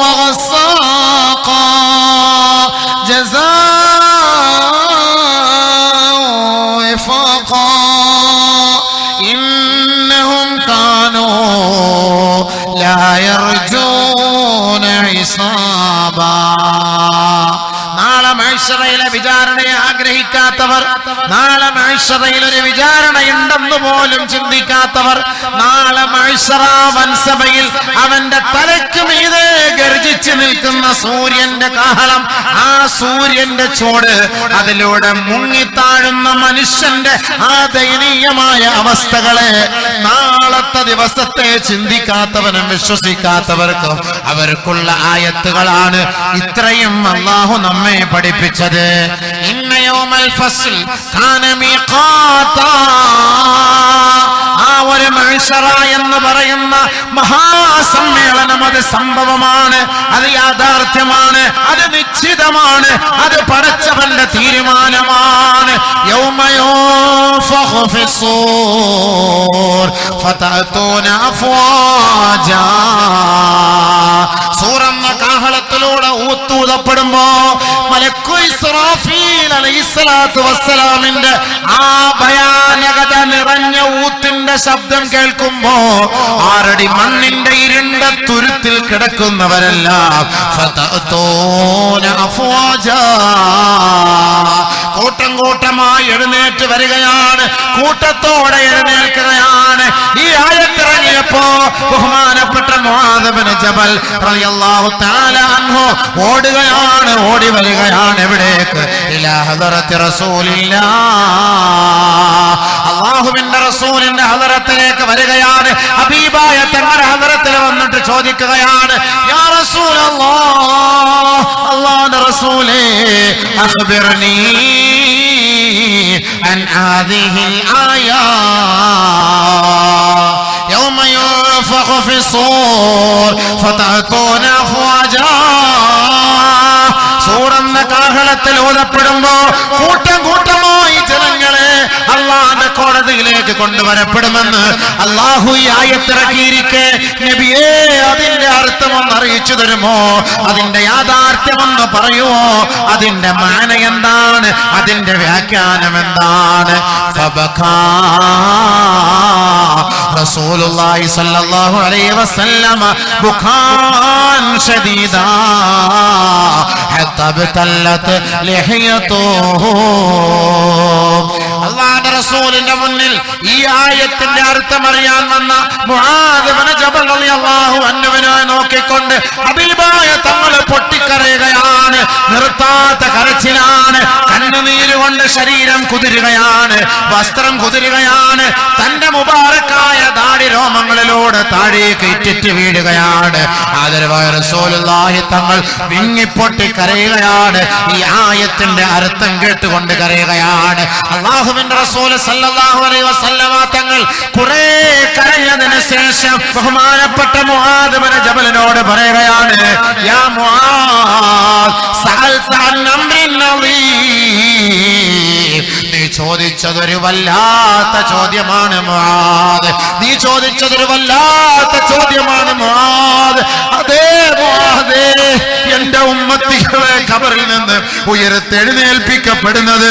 وغساقا جزاء وفاقا إنهم كانوا لا يرجون حسابا. നാളെ മഹ്ശറയിലെ വിചാരണയെ ആഗ്രഹിക്കാത്തവർ, നാളെ മഹ്ശറയിൽ ഒരു വിചാരണയുണ്ടെന്ന് പോലും ചിന്തിക്കാത്തവർ, നാളെ മഹ്ശറ വൻസഭയിൽ അവന്റെ തലയ്ക്ക് മീതെ ഗർജിച്ചു നിൽക്കുന്ന സൂര്യന്റെ കാഹളം, ആ സൂര്യന്റെ ചോട്, അതിലൂടെ മുങ്ങിത്താഴുന്ന മനുഷ്യന്റെ ആ ദയനീയമായ അവസ്ഥകളെ നാളത്തെ ദിവസത്തെ ചിന്തിക്കാത്തവനും വിശ്വസിക്കാത്തവർക്കും അവർക്കുള്ള ആയത്തുകളാണ് ഇത്രയും അല്ലാഹു നമ്മെ പഠിപ്പിച്ചത്. ഇന്ന യൗമൽ ഫസ്ൽ കാന മീഖാതാ. ആ ഒരു മഹ്ശറ എന്ന് പറയുന്ന മഹാസമ്മേളനം അത് സംഭവമാണ്, അത് യാഥാർത്ഥ്യമാണ്, അത് നിശ്ചിതമാണ്, അത് പടച്ചവന്റെ തീരുമാനമാണ്. യൗമ യുൻഫഖു ഫിസ്സൂർ ഫതഅതൂന അഫ്വാജാ. സൂറന്ന കാഹളത്തിലൂടെ ഊത്തൂതപ്പെടുമ്പോ മലക്കു ഇസ്രാഫീൽ അലൈഹിസ്സലാത്തു വസ്സലാമിന്റെ ആ ഭയാനകത നിറഞ്ഞ ഊത്തിന്റെ ശബ്ദം കേൾക്കുമ്പോ 6 അടി മണ്ണിന്റെ ഇരുണ്ട തുരുത്തിൽ കിടക്കുന്നവരെല്ലാം ഫതഅതൂന അഫ്വാജാ, കൂട്ടം കൂട്ടമായി എഴുന്നേറ്റ് വരികയാണ്, കൂട്ടത്തോടെ എഴുന്നേൽക്കുകയാണ്. ഈ ആയത്തിറങ്ങിയപ്പോ ബഹുമാനപ്പെട്ട മുആദ് ഇബ്നു ജബൽ റളിയല്ലാഹു തആല അൻഹു ഓടുകയാണ്, ഓടി വരികയാണ്. എവിടേക്ക്? ഇലാ ഹദറത്തി റസൂലില്ലാഹ്, അല്ലാഹുവിന്റെ റസൂലിന്റെ ഹദറത്തിലേക്ക് വരികയാണ്. ഹബീബായ തങ്ങളുടെ ഹദറത്തിൽ വന്നിട്ട് ചോദിക്കുകയാണ്, യാ റസൂലല്ലാഹ്, അല്ലാഹുവിന്റെ റസൂലേ, അഖ്ബിർനീ അൻ ഹാദിഹിൽ ആയാ യൗമ യുൻഫഖു ഫിസ്സൂർ ഫതഅതൂന അഫ്വാജാ. സൂറന്ന കാഹളത്തിൽ ഓതപ്പെടുമ്പോ കൂട്ടം കൂട്ടമായി ജനങ്ങളെ അള്ളാഹുവിന്റെ കോടതിയിലേക്ക് കൊണ്ടുവരപ്പെടുമെന്ന് അള്ളാഹു ഈ ആയത്തിറക്കിയിരിക്കെ നബിയേ അതിന്റെ അർത്ഥമൊന്ന് അറിയിച്ചു തരുമോ? അതിന്റെ യാഥാർത്ഥ്യമൊന്ന് പറയുമോ? അതിന്റെ മാന എന്താണ്? അതിന്റെ വ്യാഖ്യാനം എന്താണ്? ഫബകാ റസൂലുള്ളാഹി സ്വല്ലല്ലാഹു അലൈഹി വസല്ലം ബുഖാൻ ശദീദാ ഹത്താ ബതല്ലത് ലഹിയതുഹു. അല്ലാഹുവിന്റെ റസൂലിന്റെ മുന്നിൽ ഈ ആയത്തിന്റെ അർത്ഥം അറിയാൻ വന്ന മുആദ് ഇബ്നു ജബൽ റളിയല്ലാഹു അൻഹുവിനെ നോക്കിക്കൊണ്ട് ഹബീബായ തങ്ങൾ പൊട്ടിക്കരയുകയാണ്. നിർത്താത്ത കരച്ചിലാണ്, കണ്ണുനീരുകൊണ്ട് ശരീരം കുതിരുകയാണ്, വസ്ത്രം കുതിരുകയാണ്, തന്റെ മുബാറക്കായ ദാടി രോമങ്ങളിലൂടെ താഴേക്ക് ഇറ്റിറ്റ് വീഴുകയാണ്. ആദരവായ റസൂലുള്ളാഹി തങ്ങൾ വിങ്ങിപ്പൊട്ടി കരയുകയാണ്. ഈ ആയത്തിന്റെ അർത്ഥം കേട്ടുകൊണ്ട് കരയുകയാണ്. അല്ലാഹുവിന്റെ റസൂൽ സല്ലല്ലാഹു അലൈഹി വസല്ലമ തങ്ങൾ കുറെ കരഞ്ഞതിന് ശേഷം ബഹുമാനപ്പെട്ട മുആദ് ഇബ്നു ജബലിനോട് പറയുകയാണ്, യാ മുആദ് സഅൽത അൻ അംറിൻ നളീം, നീ ചോദിച്ചതൊരു വല്ലാത്ത ചോദ്യമാണ് മുആദ്. നീ ചോദിച്ചതൊരു വല്ലാത്ത ചോദ്യമാണ് മുആദ്. അതേ മുആദേ, എന്റെ ഉമ്മത്തികളെ ഖബറിൽ നിന്ന് ഉയർത്തെഴുന്നേൽപ്പിക്കപ്പെടുന്നത്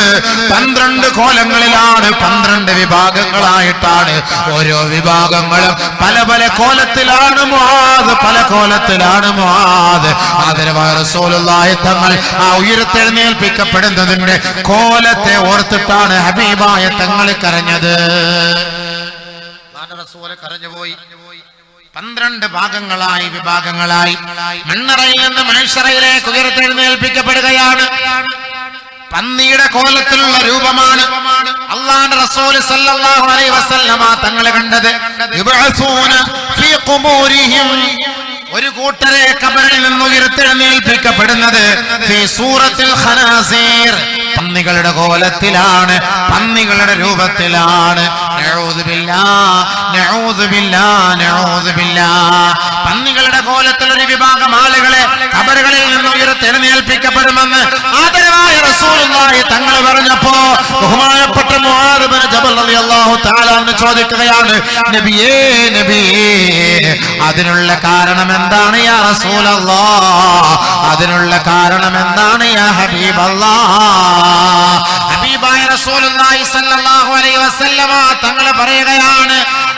12 കോലങ്ങളിലാണ്, 12 വിഭാഗങ്ങളായിട്ടാണ്. ഓരോ വിഭാഗങ്ങളും പല പല കോലത്തിലാണ് മുആദ്, പല കോലത്തിലാണ് മുആദ്. ആദരവായ റസൂലുള്ളാഹി തങ്ങൾ ആ ഉയർത്തെഴുന്നേൽപ്പിക്കപ്പെടുന്നതിന്റെ കോലത്തെ ഓർത്തിട്ടാണ് ഹബീബായ തങ്ങൾ കരഞ്ഞത്. റസൂൽ കരഞ്ഞുപോയി. 12 ഭാഗങ്ങളായി, വിഭാഗങ്ങളായി മണ്ണറയിൽ നിന്ന് മഹ്ശറയിലേക്ക് ഉയർത്തെഴുന്നേൽപ്പിക്കപ്പെടുകയാണ്. പന്നിയുടെ കോലത്തിലുള്ള രൂപമാണ് അല്ലാഹുവിന്റെ റസൂൽ സല്ലല്ലാഹു അലൈഹി വസല്ലമ തങ്ങൾ കണ്ടത്. യുബഅസൂന ഫീ ഖുബൂരിഹിം, ഒരു കൂട്ടരെ ഖബറിൽ നിന്ന് ഉയർത്തെഴുന്നേൽപ്പിക്കപ്പെടുന്നത് ഫീ സൂറത്തിൽ ഖനാസീർ, പന്നികളുടെ കോലത്തിലാണ്, പന്നികളുടെ രൂപത്തിലാണ്. നഊദു ബില്ലാഹ്, നഊദു ബില്ലാഹ്, നഊദു ബില്ലാഹ്. പന്നികളുടെ കോലത്തിൽ ഒരു വിഭാഗം ആളുകളെ ഖബറുകളിൽ നിന്ന് ഉയർത്തെഴുന്നേൽപ്പിക്കപ്പെടുമെന്ന് ആദരവായ റസൂലുള്ളാഹി തങ്ങൾ പറഞ്ഞപ്പോ ബഹുമാനപ്പെട്ട മുആദ് ഇബ്നു ജബൽ റളിയല്ലാഹു തആല അൻഹു ചോദിക്കുകയാണ്, നബിയേ, നബിയേ, അതിനുള്ള കാരണം എന്താണ് യാ റസൂലല്ലാഹ്? അതിനുള്ള കാരണം എന്താണ് യാ ഹബീബല്ലാഹ്? ഹബീബായ റസൂലുള്ളാഹി സ്വല്ലല്ലാഹു അലൈഹി വസല്ലമ തങ്ങൾ പറയുകയാണ്,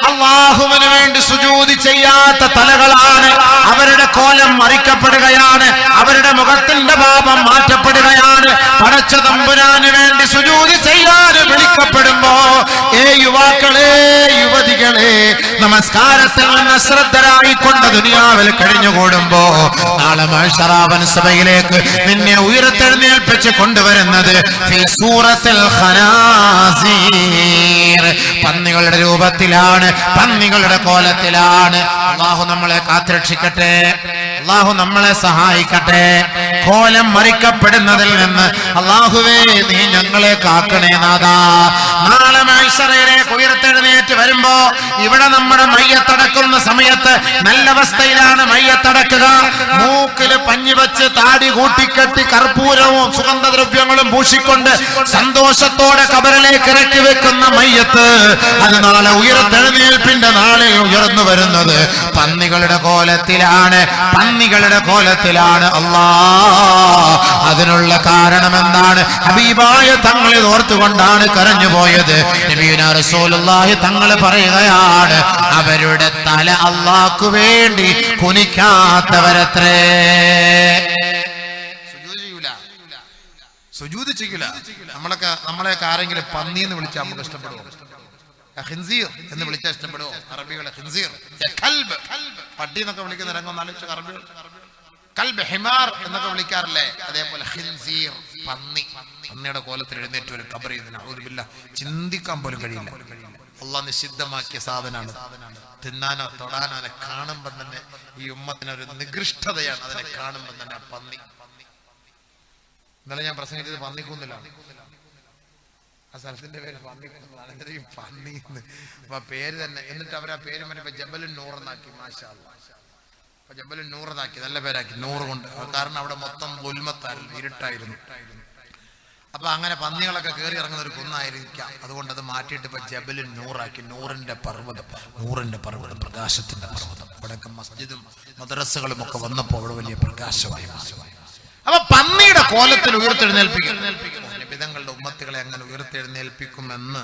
അല്ലാഹുവിന് വേണ്ടി സുജൂദ് ചെയ്യാത്ത തലകളാണ്, അവരുടെ കോലം മറിക്കപ്പെടുകയാണ്, അവരുടെ മുഖത്തിന്റെ ഭാവം മാറ്റപ്പെടുകയാണ്. പടച്ച തമ്പുരാന് വേണ്ടി സുജൂദ് ചെയ്യാൻ വിളിക്കപ്പെടുമ്പോ, യുവാക്കളെ, യുവതികളെ, നമസ്കാരത്തിൽ നിന്ന് ശ്രദ്ധരായിക്കൊണ്ട് ദുനിയാവിൽ കഴിഞ്ഞുകൂടുമ്പോ നാളെ മഹ്ശറാവൻ സഭയിലേക്ക് നിന്നെ ഉയർത്തെഴുന്നേൽപ്പിച്ച് കൊണ്ടുവരുന്നത് ഫീ സൂറത്തിൽ ഖനാസീർ, പന്നികളുടെ രൂപത്തിലാണ്, പന്നികളുടെ കോലത്തിലാണ്. അല്ലാഹു നമ്മളെ കാത്തുരക്ഷിക്കട്ടെ, അല്ലാഹു നമ്മളെ സഹായിക്കട്ടെ. കോലം മറിക്കപ്പെടുന്നതിൽ നിന്ന് അല്ലാഹുവേ നീ ഞങ്ങളെ കാക്കണേ നാഥാ. നാളെ മഹ്ശറയിലേക്ക് ഉയർത്തെഴുന്നേറ്റ് വരുമ്പോ ഇവിടെ നമ്മുടെ മയ്യത്തടക്കുന്ന സമയത്ത് നല്ല അവസ്ഥയിലാണ് മയ്യത്തടക്കുക. മൂക്കില് പഞ്ഞി വെച്ച് താടി കൂട്ടിക്കെട്ടി കർപ്പൂരവും സുഗന്ധദ്രവ്യങ്ങളും പൂശിക്കൊണ്ട് സന്തോഷത്തോടെ ഖബറിലേക്ക് ഇറക്കി വെക്കുന്ന മയ്യത്ത്, അത് നാളെ ഉയർത്തെഴുന്നേൽപ്പിന്റെ നാളിൽ ഉയർന്നു വരുന്നത് പന്നികളുടെ കോലത്തിലാണ്, പന്നികളുടെ കോലത്തിലാണ്. അല്ലാഹ്, അതിനുള്ള കാരണം എന്താണ്? ഹബീബായ തങ്ങളെ ഓർത്തുകൊണ്ടാണ് കരഞ്ഞുപോയത്. നബിയുനാ റസൂലുള്ളാഹി തങ്ങൾ പറയുകയാണ്, അവരുടെ തല അല്ലാഹുവിനു വേണ്ടി കുനിക്കാത്തവരത്രേ. സുജൂദ് ചെയ്യൂല. നമ്മളെയൊക്കെ ആരെങ്കിലും പന്നി എന്ന് വിളിച്ചാൽ നമുക്ക് ഇഷ്ടപ്പെടുമോ? ഖിൻസീർ എന്ന് വിളിച്ചാൽ ഇഷ്ടപ്പെടുമോ? അറബികളെ ഖിൻസീർ, കൽബ്, പട്ടി എന്നൊക്കെ വിളിക്കുന്ന രംഗം നാലോചിച്ച അറബികൾ. കൽബ്, ഹിമാർ എന്നൊക്കെ വിളിക്കാറില്ലേ? അതേപോലെ ഖിൻസീർ, പന്നി. പന്നിയുടെ കോലത്തിൽ എഴുന്നേറ്റ് ഒരു ഖബർ ചെയ്ത് നഊദു ബില്ലാഹ്, ചിന്തിക്കാൻ പോലും കഴിയില്ല. അല്ലാഹ് നിഷിദ്ധമാക്കിയ സാധനമാണ്. തിന്നാനോ തൊടാനോ അതിനെ കാണുമ്പോൾ തന്നെ ഈ ഉമ്മത്തിനൊരു നികൃഷ്ടതയാണ്. അതിനെ കാണുമ്പോൾ തന്നെ പന്നി. ഇന്നലെ ഞാൻ പ്രസംഗിച്ചത് പന്നിക്കുന്നിലാണ്. ആ സ്ഥലത്തിന്റെ പേര് പന്നിക്കുന്നിലാണ്. പന്നി അപ്പൊ പേര് തന്നെ. എന്നിട്ട് അവർ ആ പേര് പറഞ്ഞപ്പോ ജബലുൻ നൂർ എന്നാക്കി. മാഷാ അല്ലാഹ്, അപ്പൊ ജബലുൻ നൂർ എന്നാക്കി, നല്ല പേരാക്കി, നൂറ് കൊണ്ട്. കാരണം അവിടെ മൊത്തം ഉൽമത്തായിരുന്നു, ഇരുട്ടായിരുന്നു. അപ്പൊ അങ്ങനെ പന്നികളൊക്കെ കയറി ഇറങ്ങുന്ന ഒരു കുന്നായിരിക്കാം. അതുകൊണ്ട് അത് മാറ്റിയിട്ട് ഇപ്പൊ ജബലുൻ നൂറാക്കി. നൂറിന്റെ പർവ്വതം, നൂറിന്റെ പർവ്വതം, പ്രകാശത്തിന്റെ പർവ്വതം. ഇവിടെയൊക്കെ മസ്ജിദും മദ്രസകളും ഒക്കെ വന്നപ്പോൾ അവിടെ വലിയ പ്രകാശമായി. അപ്പൊ പന്നിയുടെ കോലത്തിൽ ഉയർത്തെഴുന്നേൽപ്പിക്കും. നബിതങ്ങളുടെ ഉമ്മത്തുകളെ അങ്ങനെ ഉയർത്തെഴുന്നേൽപ്പിക്കുമെന്ന്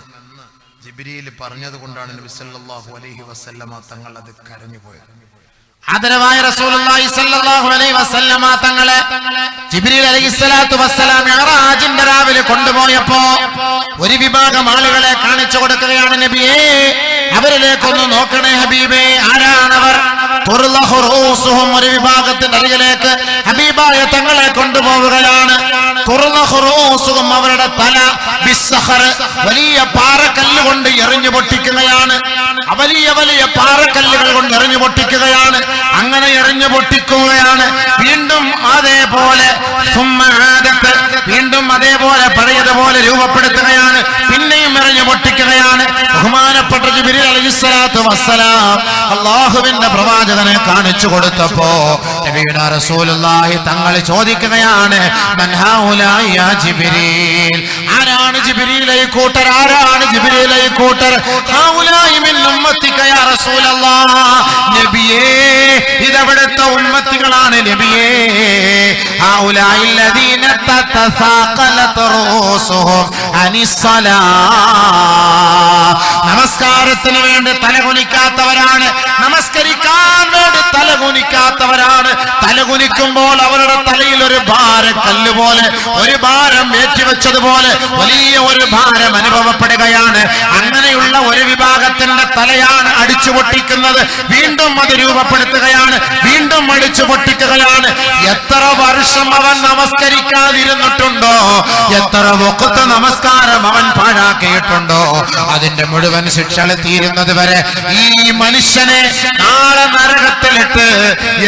ജിബ്രീൽ പറഞ്ഞത് കൊണ്ടാണ് നബി സല്ലല്ലാഹു അലൈഹി വസല്ലമ തങ്ങൾ അത് കരഞ്ഞുപോയത്. ആദരവായ റസൂലുള്ളാഹി സ്വല്ലല്ലാഹു അലൈഹി വസല്ലമ തങ്ങളെ ജിബ്രീൽ അലൈഹിസ്സലാത്തു വസ്സലാം മിഅ്റാജിന്റെ രാവിലെ കൊണ്ടുപോയപ്പോ ഒരു വിഭാഗം ആളുകളെ കാണിച്ചു കൊടുക്കുകയാണ്. നബിയേ, അവരിലേക്കൊന്ന് നോക്കണേ ഹബീബേ. ആരാണവർ? ഒരു വിഭാഗത്തിന്റെ അരികിലേക്ക് ഹബീബായ തങ്ങളെ കൊണ്ടുപോവുകയാണ്. അവരുടെ തല വലിയ പാറക്കല്ല് കൊണ്ട് എറിഞ്ഞു പൊട്ടിക്കുകയാണ്. വലിയ വലിയ പാറക്കല്ലുകൾ കൊണ്ട് എറിഞ്ഞു പൊട്ടിക്കുകയാണ്. അങ്ങനെ എറിഞ്ഞു പൊട്ടിക്കുകയാണ്. വീണ്ടും അതേപോലെ വീണ്ടും അതേപോലെ പഴയതുപോലെ രൂപപ്പെടുത്തുകയാണ്. പിന്നെയും എറിഞ്ഞു പൊട്ടിക്കുകയാണ്. ബഹുമാനപ്പെട്ട ജിബ്രീൽ അലൈഹിസ്സലാത്തു വസ്സലാം അല്ലാഹുവിന്റെ പ്രവാചകനെ കാണിച്ചു കൊടുത്തപ്പോ നബിയുനാ റസൂലുള്ളാഹി തങ്ങൾ ചോദിക്കുകയാണ്, മൻ ഹൗലാ യാ ജിബ്രീൽ, ആരാണ് ജിബ്രീലൈ കൂട്ടർ? ആരാണ് ജിബ്രീലൈ കൂട്ടർ? ഹൗലായി മിൻ ഉമ്മത്തിക യാ റസൂലല്ലാഹ്. നബിയേ, ഇതവിടുത്തെ ഉമ്മത്തികളാണ് നബിയേ. ഹൗലായി ലദീന തതസാഖലത റൂസുഹും അനിസ്സലാ. നമസ്കാരത്തിന് വേണ്ടി തലകുനിക്കാത്തവരാണ്, നമസ്കരിക്കാൻ വേണ്ടി തലകുനിക്കാത്തവരാണ്. തലകുനിക്കുമ്പോൾ അവരുടെ തലയിൽ ഒരു ഭാരക്കല്ല് പോലെ, ഒരു ഭാരം ഏറ്റിവെച്ചതുപോലെ വലിയ ഒരു ഭാരം അനുഭവപ്പെടുകയാണ്. അങ്ങനെയുള്ള ഒരു വിഭാഗത്തിന്റെ തലയാണ് അടിച്ചു പൊട്ടിക്കുന്നത്. വീണ്ടും അത് രൂപപ്പെടുത്തുകയാണ്, വീണ്ടും അടിച്ചു പൊട്ടിക്കുകയാണ്. എത്ര വർഷം അവൻ നമസ്കരിക്കാതിരുന്നിട്ടുണ്ടോ, എത്ര വഖത്ത് നമസ്കാരം അവൻ പാഴാക്കിയിട്ടുണ്ടോ, അതിന്റെ മുഴുവൻ ശിക്ഷകൾ തീരുന്നത് വരെ ഈ മനുഷ്യനെ നാളെ നരകത്തിലിട്ട്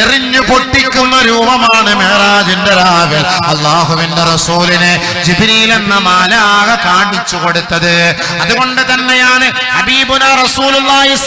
എറിഞ്ഞു പൊട്ടിക്കുന്ന രൂപമാണ് മെഹ്റാജിന്റെ രാവിൽ അല്ലാഹുവിന്റെ റസൂലിനെ ജിബ്രീൽ എന്ന മാലാഖ കാണിച്ചു കൊടുത്തത്. അതുകൊണ്ട് തന്നെയാണ് ഹബീബുനാ റസൂലുള്ളാഹി